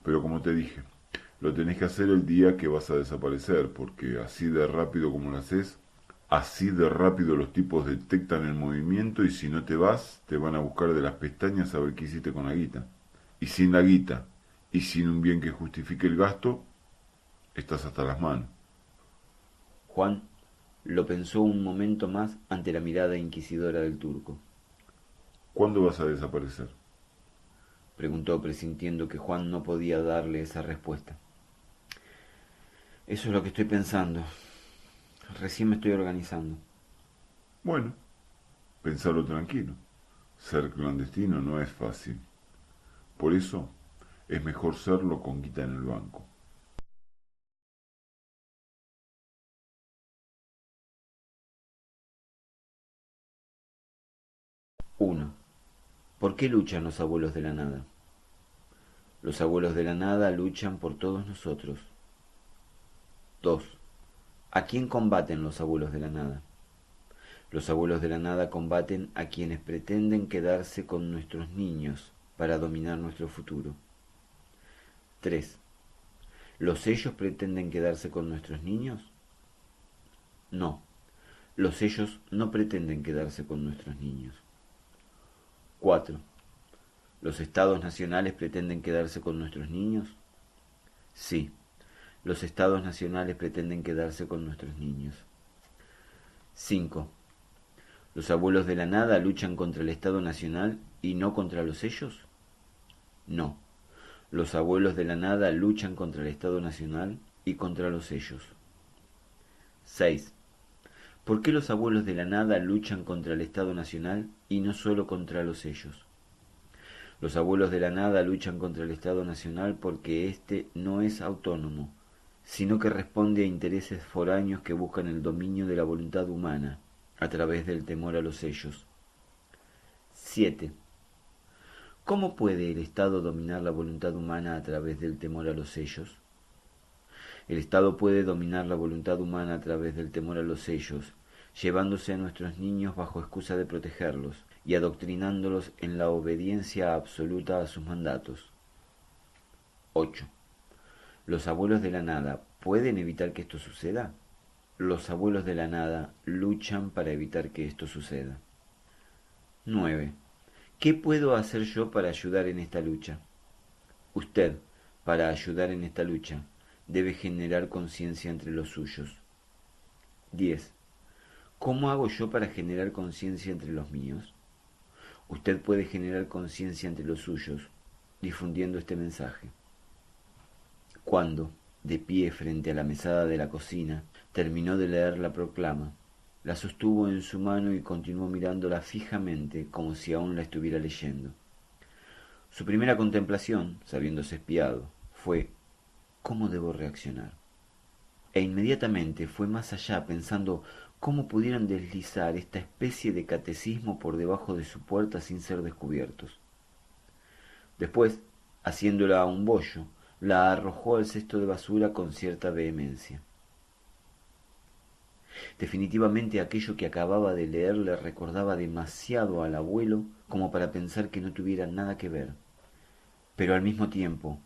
Pero como te dije, lo tenés que hacer el día que vas a desaparecer, porque así de rápido como lo haces, así de rápido los tipos detectan el movimiento y si no te vas, te van a buscar de las pestañas a ver qué hiciste con la guita. Y sin la guita, y sin un bien que justifique el gasto, estás hasta las manos. Juan lo pensó un momento más ante la mirada inquisidora del turco. ¿Cuándo vas a desaparecer? Preguntó presintiendo que Juan no podía darle esa respuesta. Eso es lo que estoy pensando. Recién me estoy organizando. Bueno, pensarlo tranquilo. Ser clandestino no es fácil. Por eso es mejor serlo con guita en el banco. 1. ¿Por qué luchan los abuelos de la nada? Los abuelos de la nada luchan por todos nosotros. 2. ¿A quién combaten los abuelos de la nada? Los abuelos de la nada combaten a quienes pretenden quedarse con nuestros niños para dominar nuestro futuro. 3. ¿Los sellos pretenden quedarse con nuestros niños? No, los sellos no pretenden quedarse con nuestros niños. 4. ¿Los estados nacionales pretenden quedarse con nuestros niños? Sí, los estados nacionales pretenden quedarse con nuestros niños. 5. ¿Los abuelos de la nada luchan contra el Estado Nacional y no contra los sellos? No, los abuelos de la nada luchan contra el Estado Nacional y contra los sellos. 6. ¿Por qué los abuelos de la nada luchan contra el Estado Nacional y no solo contra los sellos? Los abuelos de la nada luchan contra el Estado Nacional porque éste no es autónomo, sino que responde a intereses foráneos que buscan el dominio de la voluntad humana a través del temor a los sellos. 7. ¿Cómo puede el Estado dominar la voluntad humana a través del temor a los sellos? El Estado puede dominar la voluntad humana a través del temor a los sellos, llevándose a nuestros niños bajo excusa de protegerlos y adoctrinándolos en la obediencia absoluta a sus mandatos. 8. ¿Los abuelos de la nada pueden evitar que esto suceda? Los abuelos de la nada luchan para evitar que esto suceda. 9. ¿Qué puedo hacer yo para ayudar en esta lucha? Usted, para ayudar en esta lucha, debe generar conciencia entre los suyos. 10. ¿Cómo hago yo para generar conciencia entre los míos? Usted puede generar conciencia entre los suyos, difundiendo este mensaje. Cuando, de pie frente a la mesada de la cocina, terminó de leer la proclama, la sostuvo en su mano y continuó mirándola fijamente como si aún la estuviera leyendo. Su primera contemplación, sabiéndose espiado, fue cómo debo reaccionar. E inmediatamente fue más allá pensando cómo pudieran deslizar esta especie de catecismo por debajo de su puerta sin ser descubiertos. Después, haciéndola un bollo, la arrojó al cesto de basura con cierta vehemencia. Definitivamente aquello que acababa de leer le recordaba demasiado al abuelo como para pensar que no tuviera nada que ver. Pero al mismo tiempo,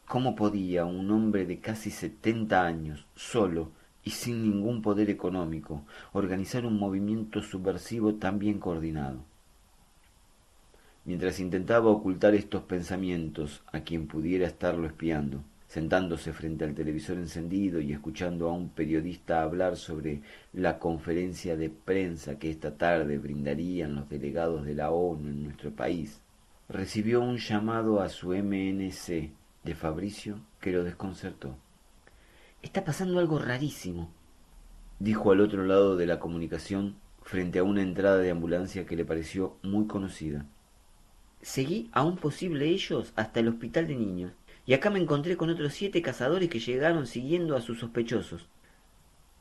¿cómo podía un hombre de casi 70 años, solo y sin ningún poder económico, organizar un movimiento subversivo tan bien coordinado? Mientras intentaba ocultar estos pensamientos a quien pudiera estarlo espiando, sentándose frente al televisor encendido y escuchando a un periodista hablar sobre la conferencia de prensa que esta tarde brindarían los delegados de la ONU en nuestro país, recibió un llamado a su MNC de Fabricio que lo desconcertó. «Está pasando algo rarísimo», dijo al otro lado de la comunicación frente a una entrada de ambulancia que le pareció muy conocida. «Seguí a un posible ellos hasta el hospital de niños, y acá me encontré con otros 7 cazadores que llegaron siguiendo a sus sospechosos».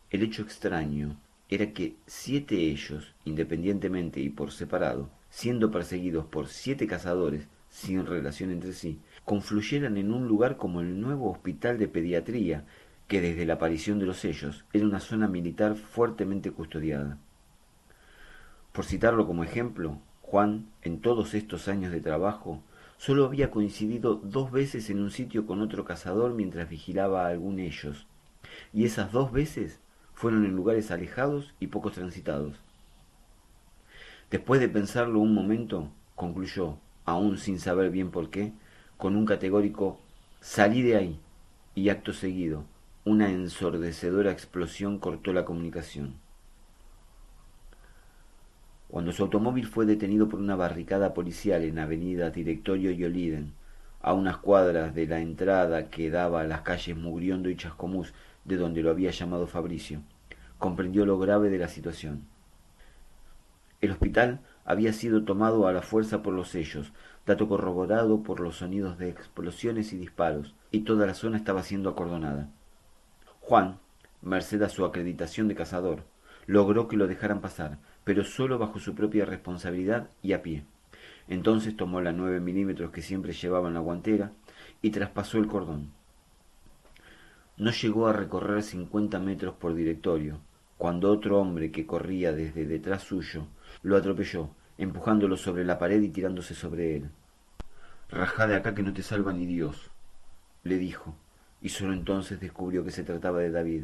El hecho extraño era que 7 ellos, independientemente y por separado, siendo perseguidos por 7 cazadores sin relación entre sí, confluyeran en un lugar como el nuevo hospital de pediatría, que desde la aparición de los sellos era una zona militar fuertemente custodiada. Por citarlo como ejemplo, Juan, en todos estos años de trabajo, solo había coincidido 2 veces en un sitio con otro cazador mientras vigilaba a algún ellos, y esas 2 veces fueron en lugares alejados y poco transitados. Después de pensarlo un momento, concluyó, aún sin saber bien por qué, con un categórico «salí de ahí», y acto seguido, una ensordecedora explosión cortó la comunicación. Cuando su automóvil fue detenido por una barricada policial en avenida Directorio y Oliden, a unas cuadras de la entrada que daba a las calles Mugriondo y Chascomús, de donde lo había llamado Fabricio, comprendió lo grave de la situación. El hospital había sido tomado a la fuerza por los sellos, dato corroborado por los sonidos de explosiones y disparos, y toda la zona estaba siendo acordonada. Juan, merced a su acreditación de cazador, logró que lo dejaran pasar, pero solo bajo su propia responsabilidad y a pie. Entonces tomó la 9 milímetros que siempre llevaba en la guantera y traspasó el cordón. No llegó a recorrer 50 metros por directorio, cuando otro hombre que corría desde detrás suyo lo atropelló, empujándolo sobre la pared y tirándose sobre él. «Rajá de acá que no te salva ni Dios», le dijo, y solo entonces descubrió que se trataba de David.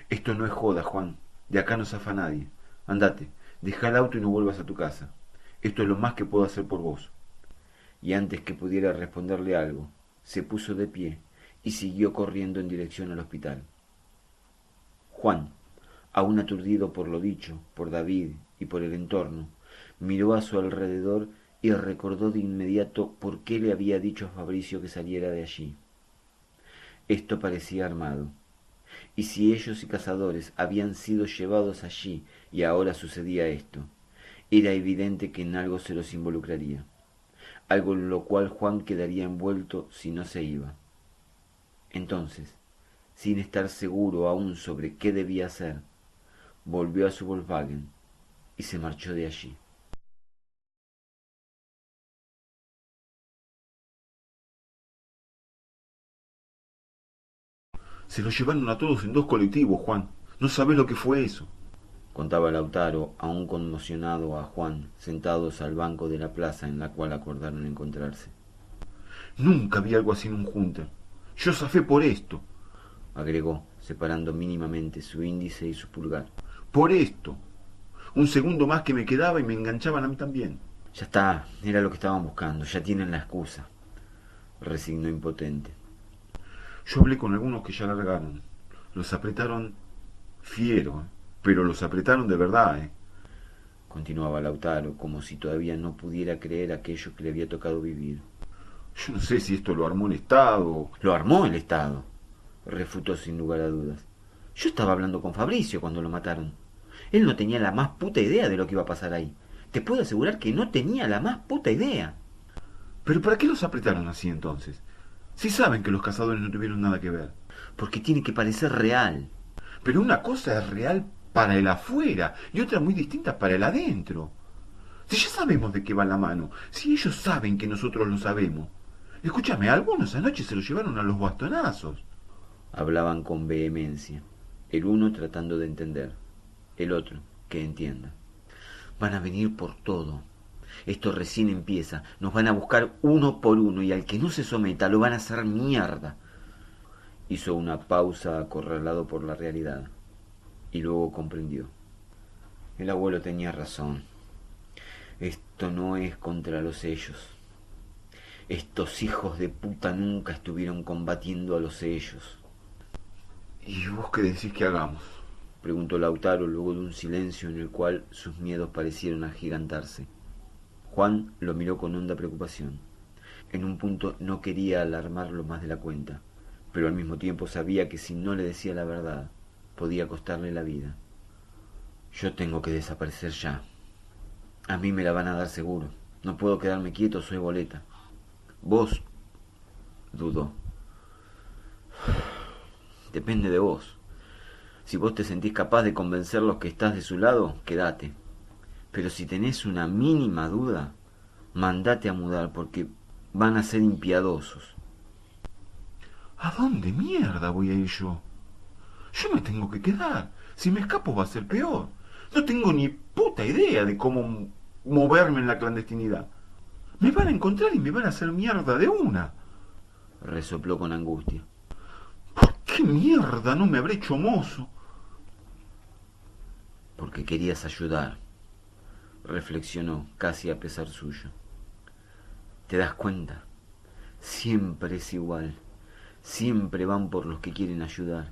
«Esto no es joda, Juan. De acá no zafa nadie. Andate, deja el auto y no vuelvas a tu casa. Esto es lo más que puedo hacer por vos». Y antes que pudiera responderle algo, se puso de pie y siguió corriendo en dirección al hospital. Juan, aún aturdido por lo dicho, por David y por el entorno, miró a su alrededor y recordó de inmediato por qué le había dicho a Fabricio que saliera de allí. Esto parecía armado. Y si ellos y cazadores habían sido llevados allí y ahora sucedía esto, era evidente que en algo se los involucraría, algo en lo cual Juan quedaría envuelto si no se iba. Entonces, sin estar seguro aún sobre qué debía hacer, volvió a su Volkswagen y se marchó de allí. Se los llevaron a todos en 2 colectivos, Juan. No sabés lo que fue eso», contaba Lautaro, aún conmocionado, a Juan, sentados al banco de la plaza en la cual acordaron encontrarse. «Nunca vi algo así en un Junter. Yo zafé por esto», agregó, separando mínimamente su índice y su pulgar. «Por esto. Un segundo más que me quedaba y me enganchaban a mí también». «Ya está, era lo que estaban buscando, ya tienen la excusa», resignó impotente. «Yo hablé con algunos que ya largaron. Los apretaron fiero, pero los apretaron de verdad, continuaba Lautaro, como si todavía no pudiera creer aquello que le había tocado vivir. Yo no sé si esto lo armó el Estado. «Lo armó el Estado», refutó sin lugar a dudas. «Yo estaba hablando con Fabricio cuando lo mataron. Él no tenía la más puta idea de lo que iba a pasar ahí. Te puedo asegurar que no tenía la más puta idea». ¿Pero para qué los apretaron así entonces? Si saben que los cazadores no tuvieron nada que ver. Porque tiene que parecer real. Pero una cosa es real para el afuera y otra muy distinta para el adentro. Si ya sabemos de qué va la mano, si ellos saben que nosotros lo sabemos. Escúchame, algunos anoche se lo llevaron a los bastonazos. Hablaban con vehemencia, el uno tratando de entender, el otro que entienda. Van a venir por todo. Esto recién empieza. Nos van a buscar uno por uno y al que no se someta lo van a hacer mierda. Hizo una pausa acorralado por la realidad y luego comprendió. El abuelo tenía razón. Esto no es contra los sellos. Estos hijos de puta nunca estuvieron combatiendo a los sellos. ¿Y vos qué decís que hagamos? Preguntó Lautaro luego de un silencio en el cual sus miedos parecieron agigantarse. Juan lo miró con honda preocupación. En un punto no quería alarmarlo más de la cuenta, pero al mismo tiempo sabía que si no le decía la verdad, podía costarle la vida. Yo tengo que desaparecer ya. A mí me la van a dar seguro. No puedo quedarme quieto, soy boleta. Vos, dudó. Depende de vos. Si vos te sentís capaz de convencerlos que estás de su lado, quédate. Pero si tenés una mínima duda, mandate a mudar porque van a ser impiadosos. ¿A dónde mierda voy a ir yo? Yo me tengo que quedar. Si me escapo va a ser peor. No tengo ni puta idea de cómo moverme en la clandestinidad. Me van a encontrar y me van a hacer mierda de una. Resopló con angustia. ¿Por qué mierda no me habré hecho mozo? Porque querías ayudar, reflexionó casi a pesar suyo. ¿Te das cuenta? Siempre es igual. Siempre van por los que quieren ayudar.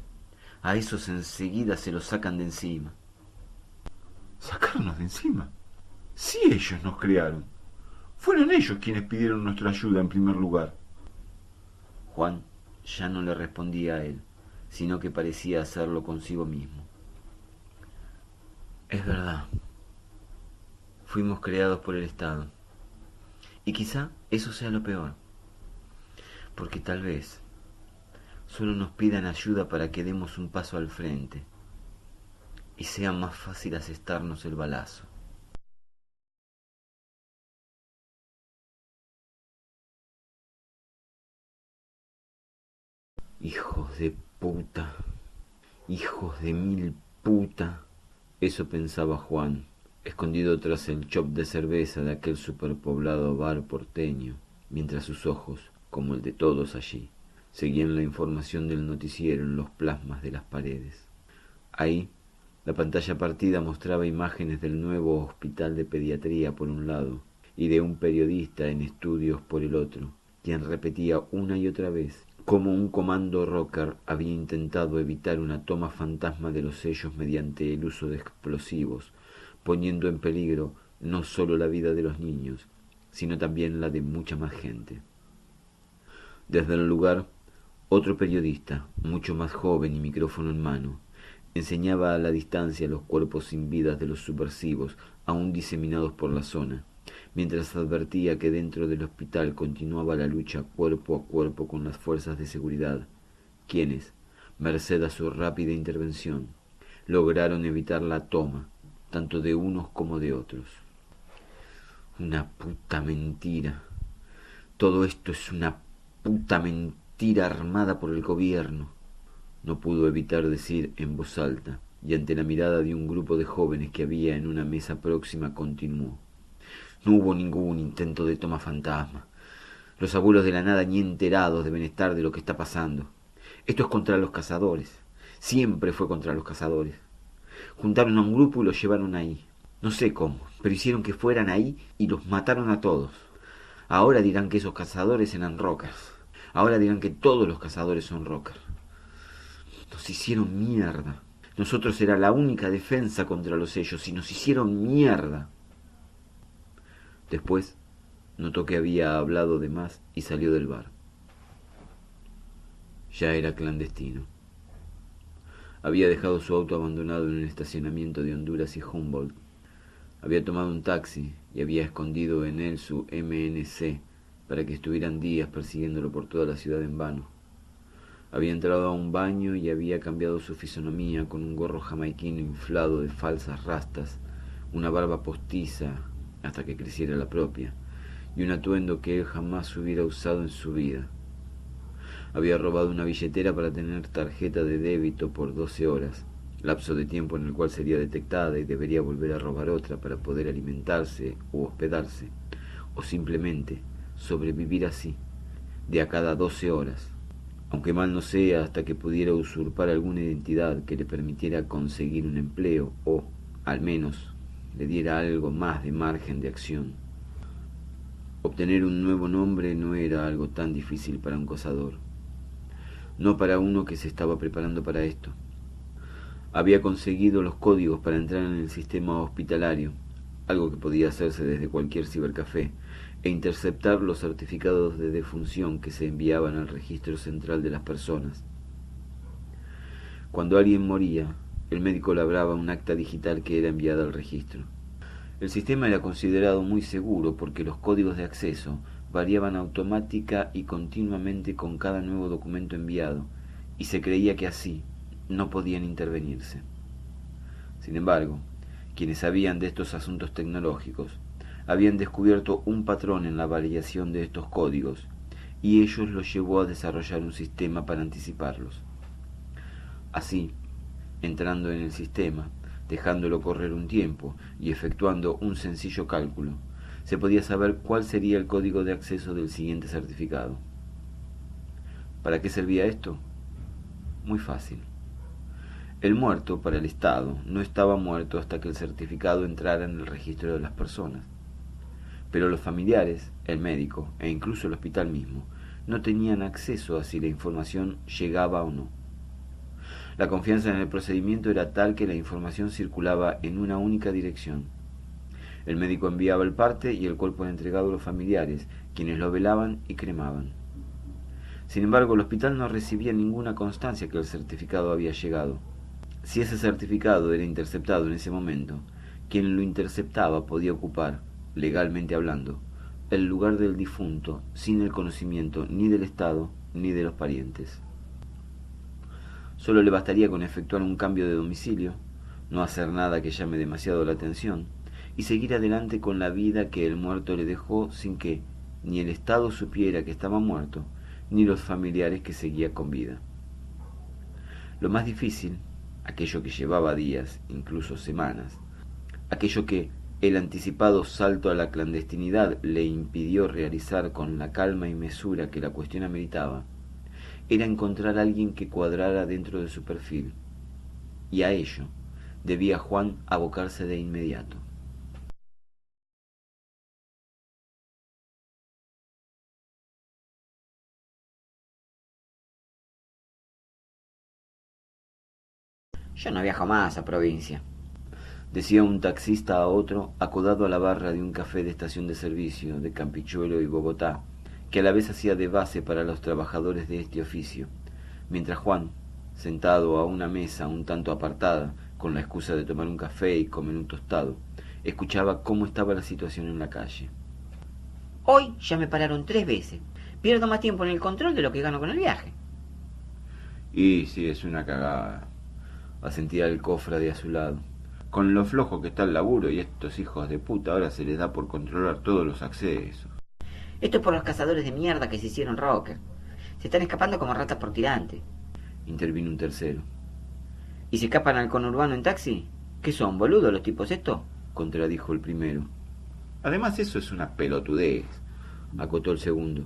A esos enseguida se los sacan de encima. ¿Sacarnos de encima? Si ellos nos crearon. Fueron ellos quienes pidieron nuestra ayuda en primer lugar. Juan ya no le respondía a él, sino que parecía hacerlo consigo mismo. Es verdad. Fuimos creados por el Estado. Y quizá eso sea lo peor. Porque tal vez solo nos pidan ayuda para que demos un paso al frente y sea más fácil asestarnos el balazo. Hijos de puta, hijos de mil puta. Eso pensaba Juan, escondido tras el chop de cerveza de aquel superpoblado bar porteño, mientras sus ojos, como el de todos allí, seguían la información del noticiero en los plasmas de las paredes. Ahí, la pantalla partida mostraba imágenes del nuevo hospital de pediatría por un lado y de un periodista en estudios por el otro, quien repetía una y otra vez cómo un comando rocker había intentado evitar una toma fantasma de los sellos mediante el uso de explosivos, poniendo en peligro no solo la vida de los niños, sino también la de mucha más gente. Desde el lugar, otro periodista, mucho más joven y micrófono en mano, enseñaba a la distancia los cuerpos sin vidas de los subversivos aún diseminados por la zona, mientras advertía que dentro del hospital continuaba la lucha cuerpo a cuerpo con las fuerzas de seguridad, quienes, merced a su rápida intervención, lograron evitar la toma, tanto de unos como de otros. Una puta mentira. Todo esto es una puta mentira armada por el gobierno. No pudo evitar decir en voz alta, y ante la mirada de un grupo de jóvenes que había en una mesa próxima continuó. No hubo ningún intento de toma fantasma. Los abuelos de la nada ni enterados deben estar de lo que está pasando. Esto es contra los cazadores. Siempre fue contra los cazadores. Juntaron a un grupo y los llevaron ahí. No sé cómo, pero hicieron que fueran ahí y los mataron a todos. Ahora dirán que esos cazadores eran rockers. Ahora dirán que todos los cazadores son rockers. Nos hicieron mierda. Nosotros era la única defensa contra los sellos y nos hicieron mierda. Después notó que había hablado de más y salió del bar. Ya era clandestino. Había dejado su auto abandonado en el estacionamiento de Honduras y Humboldt. Había tomado un taxi y había escondido en él su MNC para que estuvieran días persiguiéndolo por toda la ciudad en vano. Había entrado a un baño y había cambiado su fisonomía con un gorro jamaiquino inflado de falsas rastas, una barba postiza hasta que creciera la propia, y un atuendo que él jamás hubiera usado en su vida. Había robado una billetera para tener tarjeta de débito por 12 horas, lapso de tiempo en el cual sería detectada y debería volver a robar otra para poder alimentarse u hospedarse, o simplemente sobrevivir así, de a cada 12 horas, aunque mal no sea hasta que pudiera usurpar alguna identidad que le permitiera conseguir un empleo o, al menos, le diera algo más de margen de acción. Obtener un nuevo nombre no era algo tan difícil para un cazador, no para uno que se estaba preparando para esto. Había conseguido los códigos para entrar en el sistema hospitalario, algo que podía hacerse desde cualquier cibercafé, e interceptar los certificados de defunción que se enviaban al registro central de las personas. Cuando alguien moría, el médico labraba un acta digital que era enviada al registro. El sistema era considerado muy seguro porque los códigos de acceso variaban automática y continuamente con cada nuevo documento enviado, y se creía que así no podían intervenirse. Sin embargo, quienes sabían de estos asuntos tecnológicos habían descubierto un patrón en la variación de estos códigos, y ellos los llevó a desarrollar un sistema para anticiparlos. Así, entrando en el sistema, dejándolo correr un tiempo y efectuando un sencillo cálculo, se podía saber cuál sería el código de acceso del siguiente certificado. ¿Para qué servía esto? Muy fácil. El muerto, para el Estado, no estaba muerto hasta que el certificado entrara en el registro de las personas. Pero los familiares, el médico e incluso el hospital mismo no tenían acceso a si la información llegaba o no. La confianza en el procedimiento era tal que la información circulaba en una única dirección. El médico enviaba el parte y el cuerpo era entregado a los familiares, quienes lo velaban y cremaban. Sin embargo, el hospital no recibía ninguna constancia que el certificado había llegado. Si ese certificado era interceptado en ese momento, quien lo interceptaba podía ocupar, legalmente hablando, el lugar del difunto sin el conocimiento ni del Estado ni de los parientes. Solo le bastaría con efectuar un cambio de domicilio, no hacer nada que llame demasiado la atención, y seguir adelante con la vida que el muerto le dejó sin que ni el Estado supiera que estaba muerto, ni los familiares que seguía con vida. Lo más difícil, aquello que llevaba días, incluso semanas, aquello que el anticipado salto a la clandestinidad le impidió realizar con la calma y mesura que la cuestión ameritaba, era encontrar a alguien que cuadrara dentro de su perfil, y a ello debía Juan abocarse de inmediato. Yo no viajo más a provincia. Decía un taxista a otro, acodado a la barra de un café de estación de servicio de Campichuelo y Bogotá, que a la vez hacía de base para los trabajadores de este oficio, mientras Juan, sentado a una mesa un tanto apartada, con la excusa de tomar un café y comer un tostado, escuchaba cómo estaba la situación en la calle. Hoy ya me pararon 3 veces. Pierdo más tiempo en el control de lo que gano con el viaje. Y sí, es una cagada, asentía el cofrade a su lado. Con lo flojo que está el laburo y estos hijos de puta ahora se les da por controlar todos los accesos. Esto es por los cazadores de mierda que se hicieron rocker. Se están escapando como ratas por tirante. Intervino un tercero. ¿Y se escapan al conurbano en taxi? ¿Qué son, boludos los tipos estos? Contradijo el primero. Además eso es una pelotudez, acotó el segundo.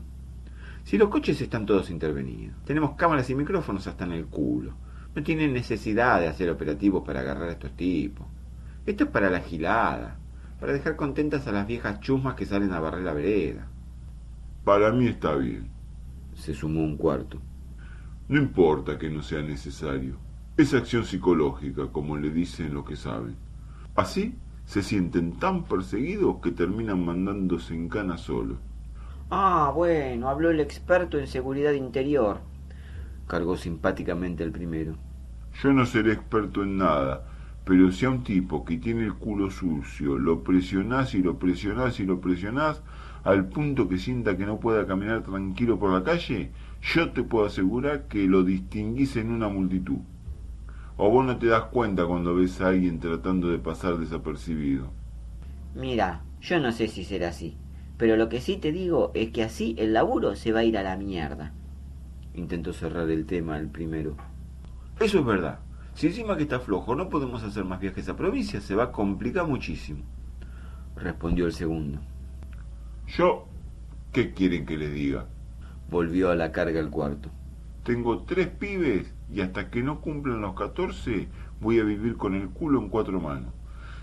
Si los coches están todos intervenidos, tenemos cámaras y micrófonos hasta en el culo. No tienen necesidad de hacer operativos para agarrar a estos tipos. Esto es para la gilada, para dejar contentas a las viejas chusmas que salen a barrer la vereda. Para mí está bien. Se sumó un cuarto. No importa que no sea necesario. Es acción psicológica, como le dicen los que saben. Así se sienten tan perseguidos que terminan mandándose en cana solos. Ah, bueno, habló el experto en seguridad interior. Cargó simpáticamente el primero. Yo no seré experto en nada, pero si a un tipo que tiene el culo sucio lo presionás y lo presionás y lo presionás al punto que sienta que no pueda caminar tranquilo por la calle, yo te puedo asegurar que lo distinguís en una multitud. O vos no te das cuenta cuando ves a alguien tratando de pasar desapercibido. Mira, yo no sé si será así, pero lo que sí te digo es que así el laburo se va a ir a la mierda. Intentó cerrar el tema el primero. Eso es verdad. Si encima que está flojo no podemos hacer más viajes a provincia, se va a complicar muchísimo. Respondió el segundo. Yo, ¿qué quieren que les diga? Volvió a la carga el cuarto. Tengo 3 pibes y hasta que no cumplan los 14 voy a vivir con el culo en 4 manos.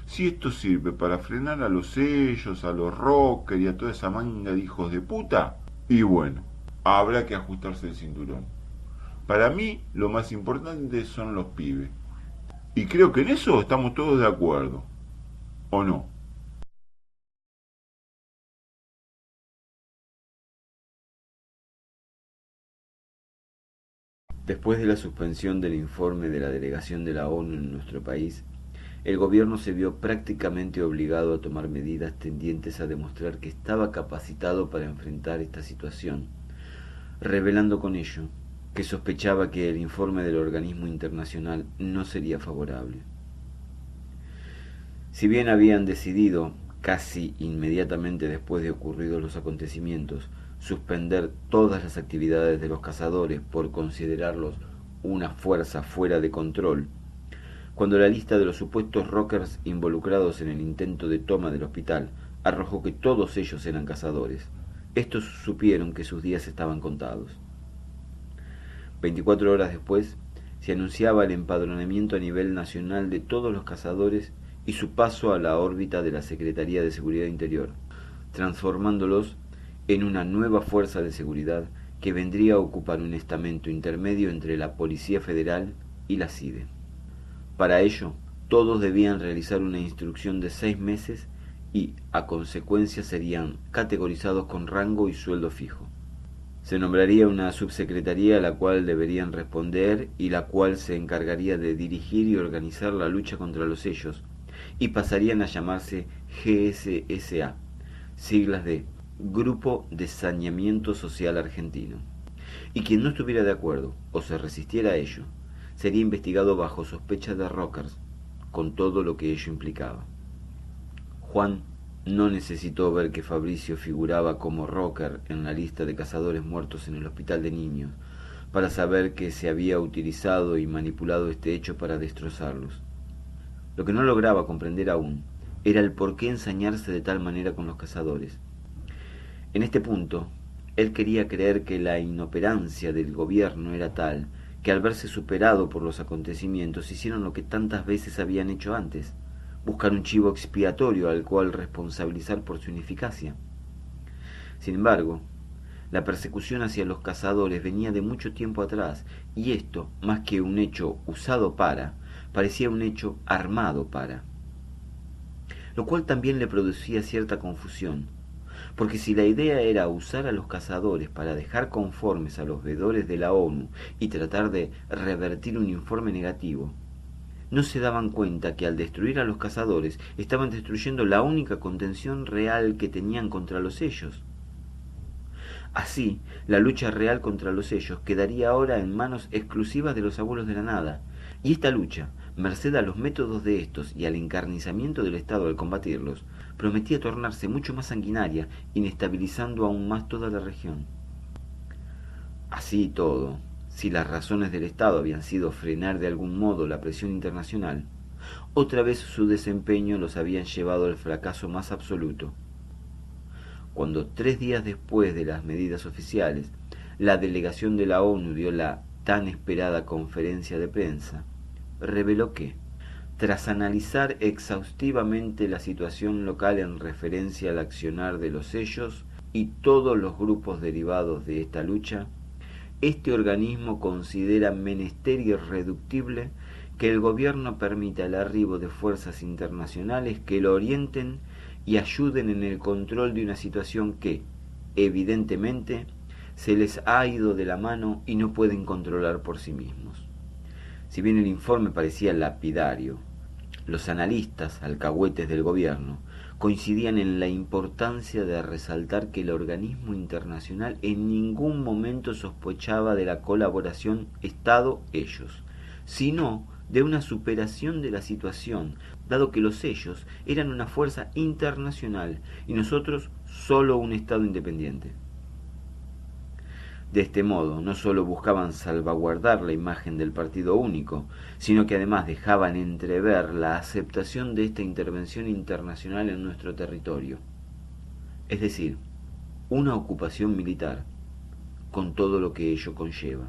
Si esto sirve para frenar a los sellos, a los rockers y a toda esa manga de hijos de puta, y bueno, habrá que ajustarse el cinturón. Para mí lo más importante son los pibes. Y creo que en eso estamos todos de acuerdo. ¿O no? Después de la suspensión del informe de la delegación de la ONU en nuestro país, el gobierno se vio prácticamente obligado a tomar medidas tendientes a demostrar que estaba capacitado para enfrentar esta situación, revelando con ello que sospechaba que el informe del organismo internacional no sería favorable. Si bien habían decidido, casi inmediatamente después de ocurridos los acontecimientos, suspender todas las actividades de los cazadores por considerarlos una fuerza fuera de control, cuando la lista de los supuestos rockers involucrados en el intento de toma del hospital arrojó que todos ellos eran cazadores, estos supieron que sus días estaban contados. 24 horas después, se anunciaba el empadronamiento a nivel nacional de todos los cazadores y su paso a la órbita de la Secretaría de Seguridad Interior, transformándolos en una nueva fuerza de seguridad que vendría a ocupar un estamento intermedio entre la Policía Federal y la CIDE. Para ello, todos debían realizar una instrucción de 6 meses y, a consecuencia, serían categorizados con rango y sueldo fijo. Se nombraría una subsecretaría a la cual deberían responder y la cual se encargaría de dirigir y organizar la lucha contra los sellos, y pasarían a llamarse GSSA, siglas de Grupo de Saneamiento Social Argentino. Y quien no estuviera de acuerdo o se resistiera a ello, sería investigado bajo sospecha de rockers, con todo lo que ello implicaba. Juan no necesitó ver que Fabricio figuraba como rocker en la lista de cazadores muertos en el hospital de niños para saber que se había utilizado y manipulado este hecho para destrozarlos. Lo que no lograba comprender aún era el por qué ensañarse de tal manera con los cazadores. En este punto, él quería creer que la inoperancia del gobierno era tal que al verse superado por los acontecimientos hicieron lo que tantas veces habían hecho antes, buscar un chivo expiatorio al cual responsabilizar por su ineficacia. Sin embargo, la persecución hacia los cazadores venía de mucho tiempo atrás, y esto, más que un hecho usado para, parecía un hecho armado para. Lo cual también le producía cierta confusión, porque si la idea era usar a los cazadores para dejar conformes a los veedores de la ONU y tratar de revertir un informe negativo, no se daban cuenta que al destruir a los cazadores estaban destruyendo la única contención real que tenían contra los sellos. Así, la lucha real contra los sellos quedaría ahora en manos exclusivas de los abuelos de la nada, y esta lucha, merced a los métodos de estos y al encarnizamiento del Estado al combatirlos, prometía tornarse mucho más sanguinaria, inestabilizando aún más toda la región. Así y todo, si las razones del Estado habían sido frenar de algún modo la presión internacional, otra vez su desempeño los habían llevado al fracaso más absoluto. Cuando 3 días después de las medidas oficiales, la delegación de la ONU dio la tan esperada conferencia de prensa, reveló que, tras analizar exhaustivamente la situación local en referencia al accionar de los sellos y todos los grupos derivados de esta lucha, este organismo considera menester irreductible que el gobierno permita el arribo de fuerzas internacionales que lo orienten y ayuden en el control de una situación que, evidentemente, se les ha ido de la mano y no pueden controlar por sí mismos. Si bien el informe parecía lapidario, los analistas, alcahuetes del gobierno, coincidían en la importancia de resaltar que el organismo internacional en ningún momento sospechaba de la colaboración Estado-ellos, sino de una superación de la situación, dado que los ellos eran una fuerza internacional y nosotros solo un Estado independiente. De este modo, no sólo buscaban salvaguardar la imagen del partido único, sino que además dejaban entrever la aceptación de esta intervención internacional en nuestro territorio, es decir, una ocupación militar, con todo lo que ello conlleva.